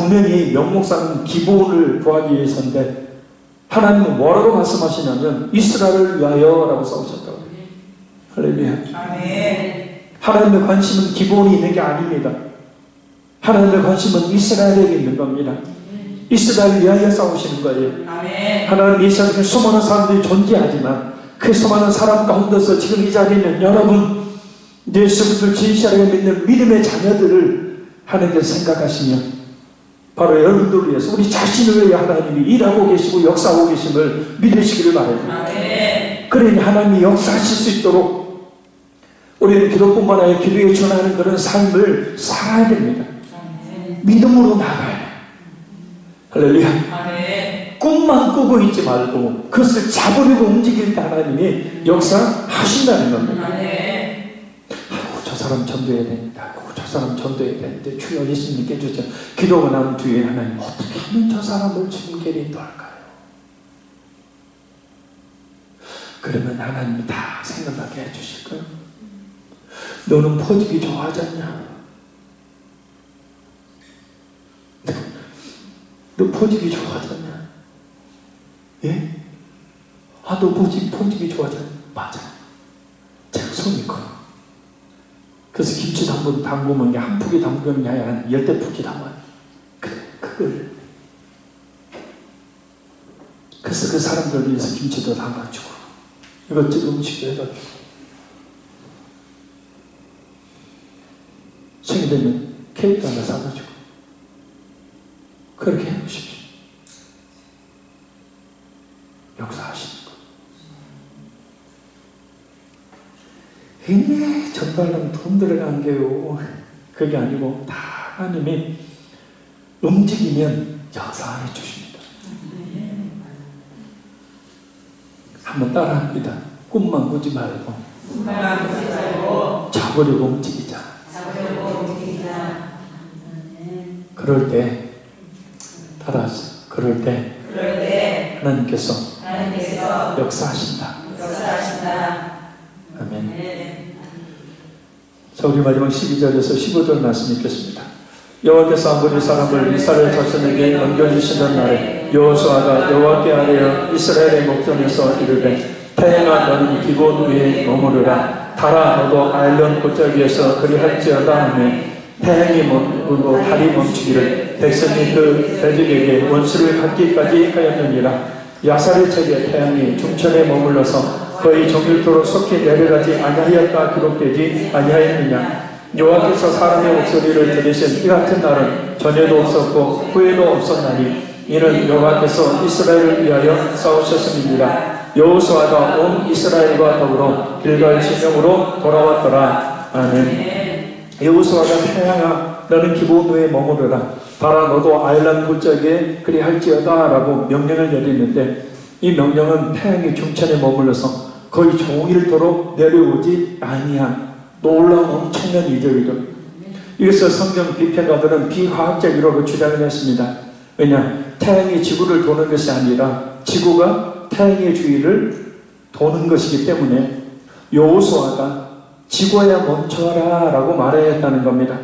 분명히 명목상 기본을 구하기 위해서인데 하나님은 뭐라고 말씀하시냐면 이스라엘을 위하여라고 써오셨다고. 할렐루야. 아멘. 하나님의 관심은 기본이 있는 게 아닙니다. 하나님의 관심은 이스라엘에게 있는 겁니다. 이스라엘을 위하여 싸우시는 거예요. 아멘. 하나님 이 세상에 수많은 사람들이 존재하지만 그 수많은 사람 가운데서 지금 이 자리에 있는 여러분, 예수님을 진실하게 믿는 믿음의 자녀들을 하나님께서 생각하시며 바로 여러분들을 위해서 우리 자신을 위해 하나님이 일하고 계시고 역사하고 계심을 믿으시기를 바랍니다. 아멘. 그러니 하나님이 역사하실 수 있도록 우리는 기도뿐만 아니라 기도에 준하는 그런 삶을 살아야 됩니다. 믿음으로 나가야 돼요. 할렐루야. 아멘. 꿈만 꾸고 있지 말고 그것을 잡으려고 움직일 때 하나님이 역사하신다는 겁니다. 아멘. 아이고 저 사람 전도해야 됩니다. 아이고 저 사람 전도해야 되는데 주여 예수님께 주죠. 기도가 난 뒤에 하나님 어떻게 하면 저 사람을 주님께 인도할까요? 그러면 하나님이 다 생각나게 해주실 거예요. 너는 퍼지기 좋아하지 않냐? 너 퍼지기 좋아하지 않냐? 예? 아, 너 퍼지기 좋아하지 않냐? 맞아. 제가 손이 커. 그래서 김치 담그면 한 푸기 담그냐? 한 10대 푸기 담아요. 그래, 그걸. 그래서 그 사람들 위해서 김치도 담아주고, 이것저것 음식도 해가지고. 생일 되면 케이크 하나 사가지고 그렇게 해보십시오. 역사하시는 거. 전달하면 돈 들어간 게요. 그게 아니고 다 하나님이 움직이면 역사해 주십니다. 한번 따라합니다. 꿈만 꾸지 말고 잡으려고 움직이자. 그럴 때 따라서 그럴 때 하나님께서 역사하신다. 아멘. 자, 우리 마지막 12절에서 15절 말씀 읽겠습니다. 여호와께서 아모리 사람을 이스라엘 자손에게 넘겨주시는 날에 여호수아가 여호와께 아뢰어 이스라엘의 목전에서 이르되 태양아 너는 기본 위에 머무르라. 달아 너도 아일론 골짜 위에서 그리할지어다 하며 태양이 멈추고 달이 멈추기를 백성이 그 대적에게 원수를 갖기까지 하였느니라. 야살의 책에 태양이 중천에 머물러서 거의 정일토록 속히 내려가지 아니하였다 기록되지 아니하였느냐. 여호와께서 사람의 목소리를 들으신 이 같은 날은 전에도 없었고 후에도 없었나니 이는 여호와께서 이스라엘을 위하여 싸우셨음이니라. 여호수아가 온 이스라엘과 더불어 길갈 진영으로 돌아왔더라. 아멘. 여호수아가 태양아 너는 기본 위에 머무르라. 달아 너도 아일란 골짜기에 그리할지어다 라고 명령을 내리는데 이 명령은 태양이 중천에 머물러서 거의 종일토록 내려오지 아니한 놀라운 엄청난 이적이죠. 이것을 성경 비평가들은 비과학적이라고 주장을 했습니다. 왜냐? 태양이 지구를 도는 것이 아니라 지구가 태양의 주위를 도는 것이기 때문에 여호수아가 지구야 멈춰라 라고 말해야 했다는 겁니다.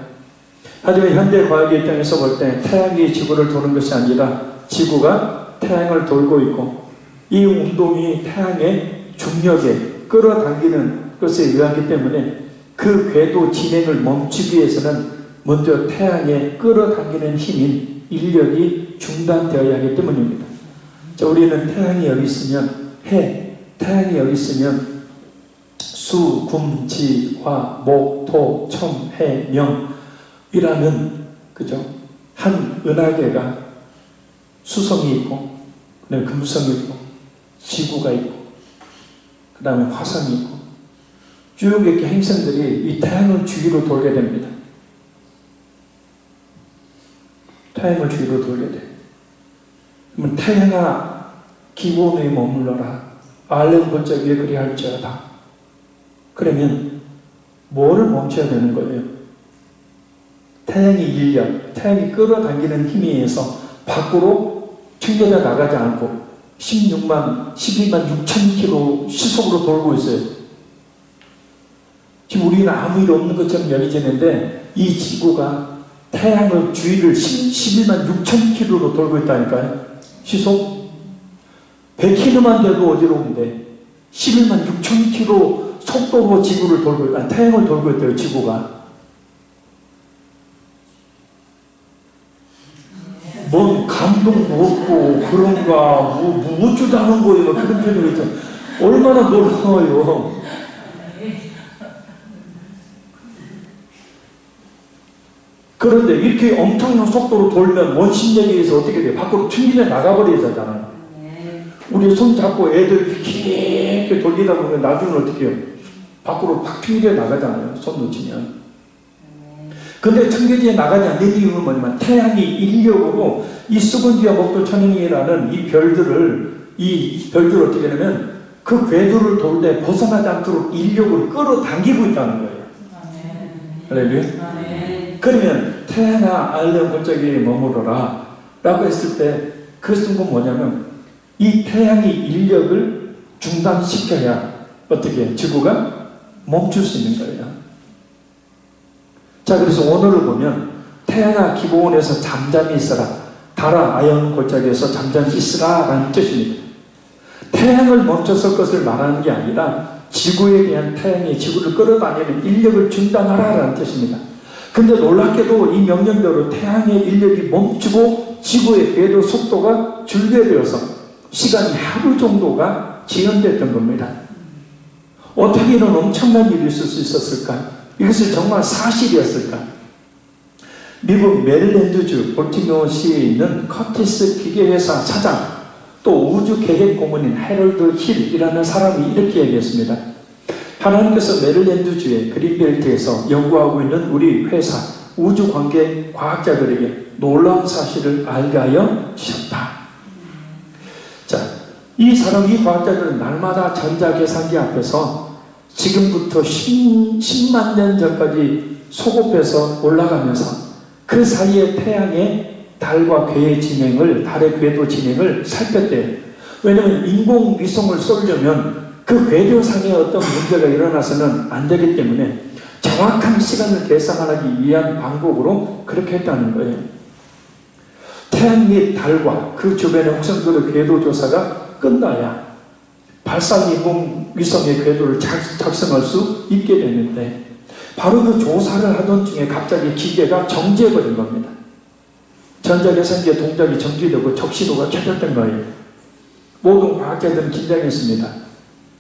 하지만 현대 과학의 입장에서 볼 때 태양이 지구를 도는 것이 아니라 지구가 태양을 돌고 있고 이 운동이 태양의 중력에 끌어당기는 것에 의하기 때문에 그 궤도 진행을 멈추기 위해서는 먼저 태양에 끌어당기는 힘인 인력이 중단되어야 하기 때문입니다. 자, 우리는 태양이 여기 있으면 태양이 여기 있으면 수, 금, 지, 화, 목, 토, 첨, 해, 명 이라는 그죠? 한 은하계가 수성이 있고 그다음에 금성이 있고 지구가 있고 그 다음에 화성이 있고 쭉 이렇게 행성들이 이 태양을 주위로 돌게 됩니다. 태양을 주위로 돌게 돼요. 그러면 태양아 기본 위에 머물러라. 아일론 골짜기에 그리할지어다. 그러면 뭐를 멈춰야 되는 거예요? 태양의 인력, 태양이 끌어당기는 힘에 의해서 밖으로 튕겨져 나가지 않고 12만 6천 킬로 시속으로 돌고 있어요. 지금 우리는 아무 일 없는 것처럼 여기지는데 이 지구가 태양의 주위를 11만 6천 킬로로 돌고 있다니까요. 시속 100킬로만 돼도 어지러운데 11만 6천 킬로 속도로 지구를 돌고 있다. 태양을 돌고 있대요. 지구가. 뭔 감동도 없고 그런가 묻지도 않은 거예요. 그런 표현이 있죠. 얼마나 놀라워요. 그런데 이렇게 엄청난 속도로 돌면 원심력에 의해서 어떻게 돼요? 밖으로 튕기려 나가버리잖아요. 우리 손 잡고 애들 깊게 돌리다 보면 나중에 어떻게 해요? 밖으로 팍 튕겨 나가잖아요. 손 놓치면. 근데 튕겨져 나가지 않는 이유는 뭐냐면 태양이 인력으로 이 수건지와 목도 천행이라는 이 별들을 어떻게 하냐면 그 궤도를 돌 때 벗어나지 않도록 인력으로 끌어당기고 있다는 거예요. 할렐루야. 그러면 태양아 알레 골짜기에 머무러라 라고 했을 때 그 쓴 건 뭐냐면 이 태양이 인력을 중단시켜야 어떻게 지구가 멈출 수 있는 거예요. 자, 그래서 오늘을 보면 태양아 기고원에서 잠잠히 있어라, 달아 아연 골짜기에서 잠잠히 있으라 라는 뜻입니다. 태양을 멈췄을 것을 말하는 게 아니라 지구에 대한 태양이 지구를 끌어다니는 인력을 중단하라 라는 뜻입니다. 근데 놀랍게도 이 명령대로 태양의 인력이 멈추고 지구의 궤도 속도가 줄게 되어서 시간이 하루 정도가 지연됐던 겁니다. 어떻게 이런 엄청난 일이 있을 수 있었을까? 이것은 정말 사실이었을까? 미국 메릴랜드주 볼티모어시에 있는 커티스 기계회사 사장 또 우주계획고문인 해럴드 힐이라는 사람이 이렇게 얘기했습니다. 하나님께서 메릴랜드주의 그린벨트에서 연구하고 있는 우리 회사 우주관계 과학자들에게 놀라운 사실을 알게 하여 주셨다. 자, 이 과학자들은 날마다 전자계산기 앞에서 지금부터 10만 년 전까지 소급해서 올라가면서 그 사이에 태양의 달과 달의 궤도 진행을 살폈대요. 왜냐하면 인공위성을 쏘려면 그 궤도상에 어떤 문제가 일어나서는 안 되기 때문에 정확한 시간을 계산하기 위한 방법으로 그렇게 했다는 거예요. 태양 및 달과 그 주변의 혹성들의 궤도 조사가 끝나야 발사 인공위성의 궤도를 작성할 수 있게 되는데 바로 그 조사를 하던 중에 갑자기 기계가 정지해버린 겁니다. 전자계산기의 동작이 정지되고 적시도가 켜졌던 거예요. 모든 과학자들은 긴장했습니다.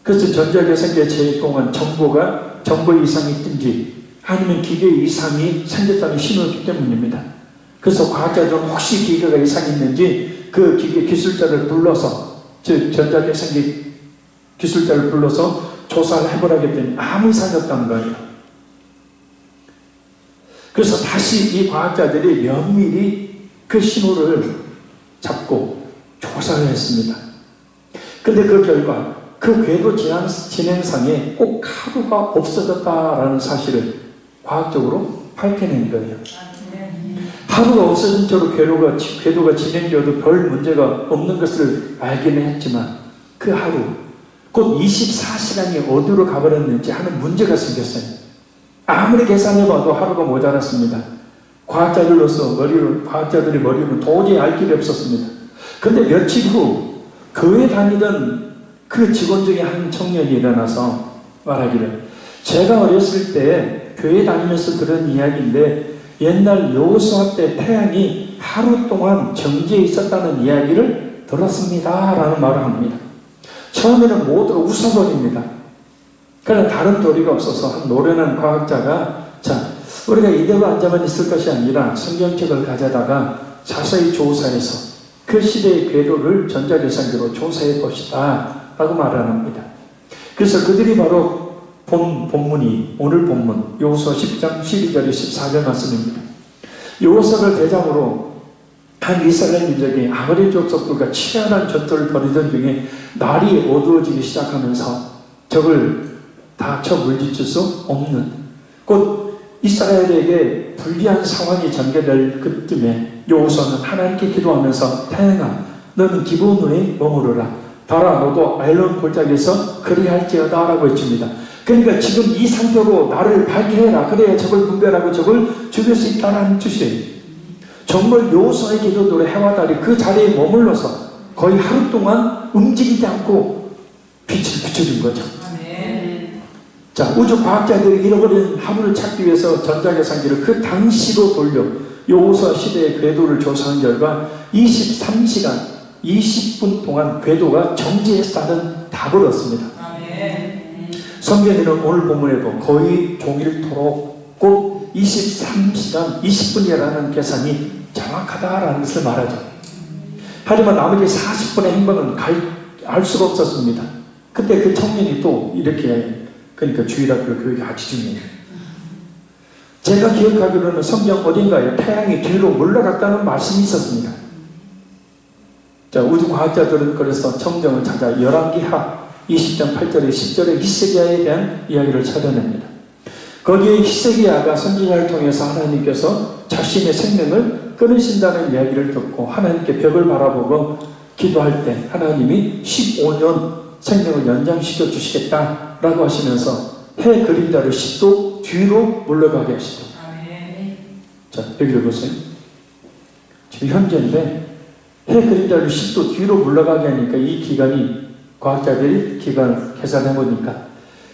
그래서 전자계산기에 제공한 정보 이상이 뜬지 아니면 기계 이상이 생겼다는 신호였기 때문입니다. 그래서 과학자들은 혹시 기계가 이상이 있는지 그 기계 기술자를 불러서 전자계산기 기술자를 불러서 조사를 해보라고 했더니 아무 이상이 없다는 거예요. 그래서 다시 이 과학자들이 면밀히 그 신호를 잡고 조사를 했습니다. 근데 그 결과 그 궤도 진행상에 꼭 하루가 없어졌다라는 사실을 과학적으로 밝혀낸 거예요. 하루가 없어진 채로 궤도가 진행되어도 별 문제가 없는 것을 알기는 했지만 그 하루 곧 24시간이 어디로 가버렸는지 하는 문제가 생겼어요. 아무리 계산해봐도 하루가 모자랐습니다. 과학자들의 머리로는 도저히 알 길이 없었습니다. 근데 며칠 후 교회 다니던 그 직원 중에 한 청년이 일어나서 말하기를 제가 어렸을 때 교회 다니면서 들은 이야기인데 옛날 여호수아 때 태양이 하루 동안 정지해 있었다는 이야기를 들었습니다 라는 말을 합니다. 처음에는 모두가 웃어버립니다. 그러나 다른 도리가 없어서 한 노련한 과학자가 우리가 이대로 앉아만 있을 것이 아니라 성경책을 가져다가 자세히 조사해서 그 시대의 궤도를 전자계산기로 조사해 봅시다 라고 말을 합니다. 그래서 그들이 바로 본문이 오늘 본문 여호수아 10장 12절에 14절 말씀입니다. 여호수아를 대장으로 한 이스라엘 민족이 아모리 족속들과 치열한 전투를 벌이던 중에 날이 어두워지기 시작하면서 적을 다 쳐 물리칠 수 없는 곧 이스라엘에게 불리한 상황이 전개될 그쯤에 여호수아는 하나님께 기도하면서 태양아 너는 기브온에 머무르라 달아 너도 아일론 골짜기에서 그리할지어다 라고 했습니다. 그러니까 지금 이 상태로 나를 밝게 해라. 그래야 적을 분별하고 적을 죽일 수 있다는 뜻이에요. 정말 여호수아의 기도대로 해와 달이 그 자리에 머물러서 거의 하루 동안 움직이지 않고 빛을 비춰준 거죠. 자, 우주 과학자들이 잃어버린 하루를 찾기 위해서 전자계산기를 그 당시로 돌려 여호수아 시대의 궤도를 조사한 결과 23시간 20분 동안 궤도가 정지했다는 답을 얻습니다. 성경에는 오늘 본문에도 거의 종일토록 꼭 23시간 20분이라는 계산이 정확하다라는 것을 말하죠. 하지만 나머지 40분의 행방은 알 수가 없었습니다. 그때 그 청년이 또 이렇게, 그러니까 주일학교 교육이 아주 중요해요. 제가 기억하기로는 성경 어딘가에 태양이 뒤로 물러갔다는 말씀이 있었습니다. 자, 우주과학자들은 그래서 성경을 찾아 열왕기하 20장 8절에 10절에 히스기야에 대한 이야기를 찾아냅니다. 거기에 히스기야가 선지자를 통해서 하나님께서 자신의 생명을 끊으신다는 이야기를 듣고 하나님께 벽을 바라보고 기도할 때 하나님이 15년 생명을 연장시켜 주시겠다라고 하시면서 해 그림자를 10도 뒤로 물러가게 하시죠. 자, 여기를 보세요. 지금 현재인데 해 그림자를 10도 뒤로 물러가게 하니까 이 기간이 과학자들이 기간을 계산해 보니까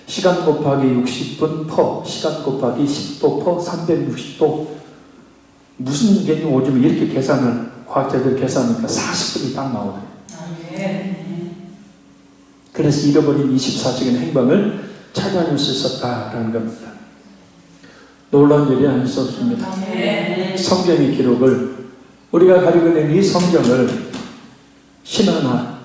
시간 곱하기 60분 퍼 시간 곱하기 10도 퍼 360도 무슨 개념 오지면 이렇게 계산을 과학자들이 계산하니까 40분이 딱 나오더라고요. 그래서 잃어버린 24시간 행방을 찾아낼 수 있었다라는 겁니다. 놀라운 일이 아닐 수 없습니다. 성경의 기록을 우리가 가지고 있는 이 성경을 신하나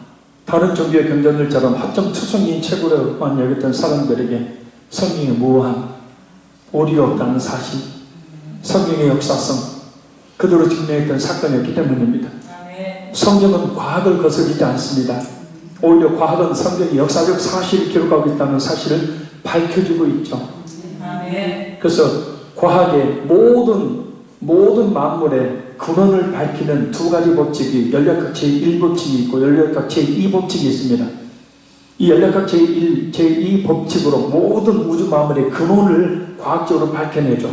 다른 종교의 경전들처럼 합정 투성이인 책으로만 여겼던 사람들에게 성경의 무한 오류가 없다는 사실, 성경의 역사성, 그대로 증명했던 사건이었기 때문입니다. 성경은 과학을 거스르지 않습니다. 오히려 과학은 성경의 역사적 사실을 기록하고 있다는 사실을 밝혀주고 있죠. 그래서 과학의 모든 만물의 근원을 밝히는 두 가지 법칙이 연력학 제1법칙이 있고 연력학 제2법칙이 있습니다. 이 연력학 제2 법칙으로 모든 우주 만물의 근원을 과학적으로 밝혀내죠.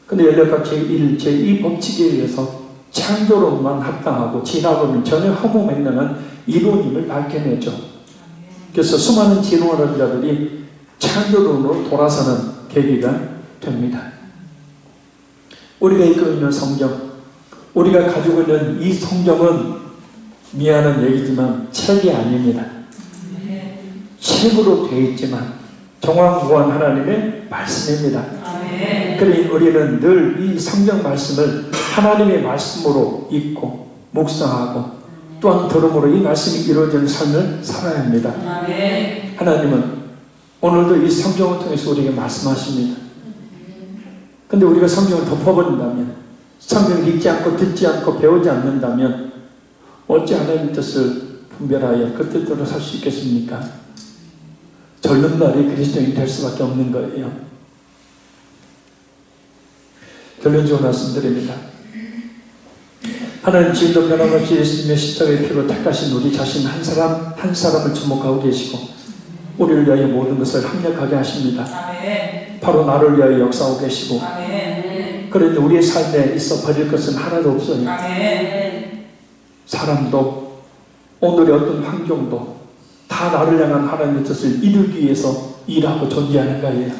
근데 연력학 제2 법칙에 의해서 창조론만 합당하고 진화론은 전혀 허무맹랑한 이론임을 밝혀내죠. 그래서 수많은 진화론자들이 창조론으로 돌아서는 계기가 됩니다. 우리가 읽고 있는 성경, 우리가 가지고 있는 이 성경은 미안한 얘기지만 책이 아닙니다. 책으로 되어 있지만 정황무한 하나님의 말씀입니다. 그러니 우리는 늘 이 성경 말씀을 하나님의 말씀으로 읽고 묵상하고 또한 들음으로 이 말씀이 이루어지는 삶을 살아야 합니다. 하나님은 오늘도 이 성경을 통해서 우리에게 말씀하십니다. 근데 우리가 성경을 덮어버린다면, 성경을 읽지 않고 듣지 않고 배우지 않는다면 어찌 하나님의 뜻을 분별하여 그 뜻대로 살 수 있겠습니까? 젊은 날이 그리스도인이 될 수밖에 없는 거예요. 결론적으로 말씀드립니다. 하나님 지금도 변함없이 예수님의 십자가의 피로 택하신 우리 자신 한 사람 한 사람을 주목하고 계시고 우리를 위하여 모든 것을 합력하게 하십니다. 바로 나를 위하여 역사하고 계시고 그런데 우리의 삶에 있어 버릴 것은 하나도 없어요. 사람도 오늘의 어떤 환경도 다 나를 향한 하나님의 뜻을 이루기 위해서 일하고 존재하는 거예요.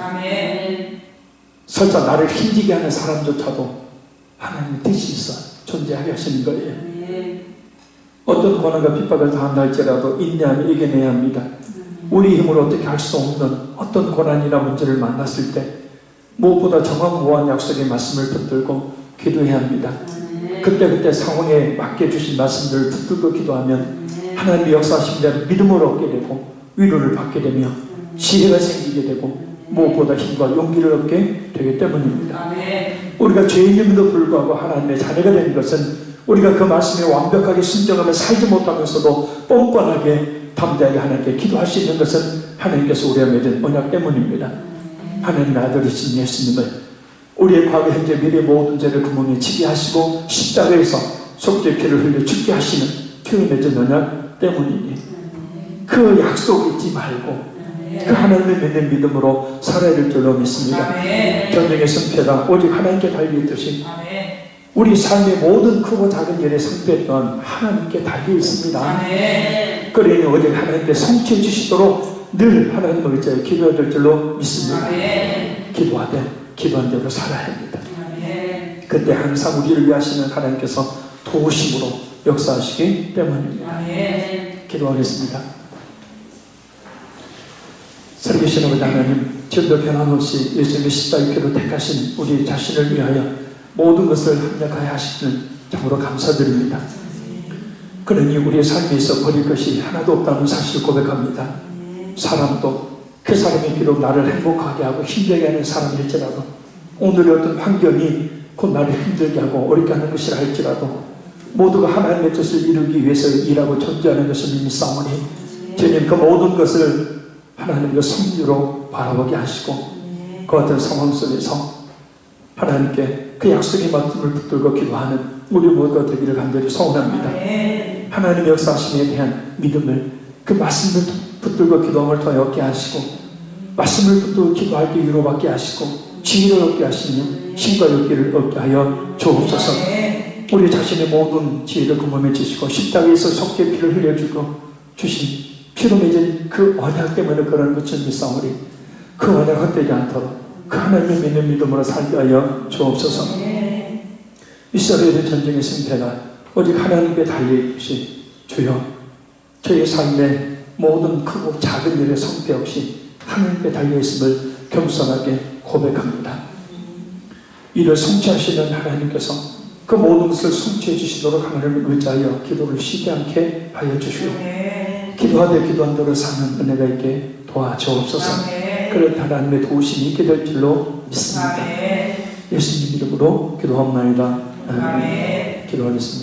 설사 나를 힘지게 하는 사람조차도 하나님의 뜻이 있어 존재하게 하시는 거예요. 어떤 고난과 핍박을 당한다 할지라도 인내하며 이겨내야 합니다. 우리 힘으로 어떻게 할 수 없는 어떤 고난이나 문제를 만났을 때 무엇보다 정확무한 약속의 말씀을 붙들고 기도해야 합니다. 그때 상황에 맞게 주신 말씀들을 붙들고 기도하면 하나님의 역사하신 자를 믿음을 얻게 되고 위로를 받게 되며 지혜가 생기게 되고 무엇보다 힘과 용기를 얻게 되기 때문입니다. 우리가 죄인임에도 불구하고 하나님의 자녀가 되는 것은 우리가 그 말씀에 완벽하게 순종하며 살지 못하면서도 뻔뻔하게 담대하게 하나님께 기도할 수 있는 것은 하나님께서 우리와 맺은 언약 때문입니다. 하나님의 아들이신 예수님을 우리의 과거, 현재, 미래 모든 죄를 그 몸에 지게 하시고 십자가에서 속죄 피를 흘려 죽게 하시는 주의 맺은 언약 때문이니 그 약속 잊지 말고 그 하나님을 믿는 믿음으로 살아야 될 줄로 믿습니다. 아멘. 전쟁의 승패가 오직 하나님께 달려있듯이 아멘. 우리 삶의 모든 크고 작은 일의 승패 또한 하나님께 달려 있습니다. 아멘. 그러니 오직 하나님께 성취해 주시도록 늘 하나님을 의지하여 기도해야 될 줄로 믿습니다. 아멘. 기도하되 기도한 대로 살아야 합니다. 아멘. 그때 항상 우리를 위하시는 하나님께서 도우심으로 역사하시기 때문입니다. 아멘. 기도하겠습니다. 살아계신 아버지 하나님, 지금도 변함없이 예수님의 십자가의 피로 택하신 우리 자신을 위하여 모든 것을 합력하여 하시는 참으로 감사드립니다. 그러니 우리의 삶에서 버릴 것이 하나도 없다는 사실을 고백합니다. 사람도 그 사람이 비록 나를 행복하게 하고 힘들게 하는 사람일지라도, 오늘의 어떤 환경이 곧 나를 힘들게 하고 어렵게 하는 것이라 할지라도 모두가 하나님의 뜻을 이루기 위해서 일하고 존재하는 것을 믿사오니 주님 그 모든 것을 하나님의 성유로 바라보게 하시고 그 어떤 상황 속에서 하나님께 그 약속의 말씀을 붙들고 기도하는 우리 모두가 되기를 간절히 소원합니다. 하나님의 역사하심에 대한 믿음을 그 말씀을 붙들고 기도함을 통해 얻게 하시고, 말씀을 붙들고 기도할 때 위로받게 하시고 지혜를 얻게 하시며 힘과 용기를 얻게 하여 주옵소서. 우리 자신의 모든 지혜를 금험해 주시고 십자가에서 속죄 피를 흘려주고 주신 피로 맺은 그 언약 때문에 그러는 것을 믿사오니 그 언약 헛되지 않도록 그 하나님을 믿는 믿음으로 살게 하여 주옵소서. 이스라엘의 전쟁의 승패가 오직 하나님께 달려있듯이 주여 저의 삶의 모든 크고 작은 일의 성패 없이 하나님께 달려있음을 겸손하게 고백합니다. 이를 성취하시는 하나님께서 그 모든 것을 성취해 주시도록 하나님을 의지하여 기도를 쉬지 않게 하여 주시고 기도하되 기도한 대로 사는 은혜가 있게 도와주옵소서. 그런 하나님의 도우심이 있게 될 줄로 믿습니다. 예수님 이름으로 기도합나이다. 기도하겠습니다.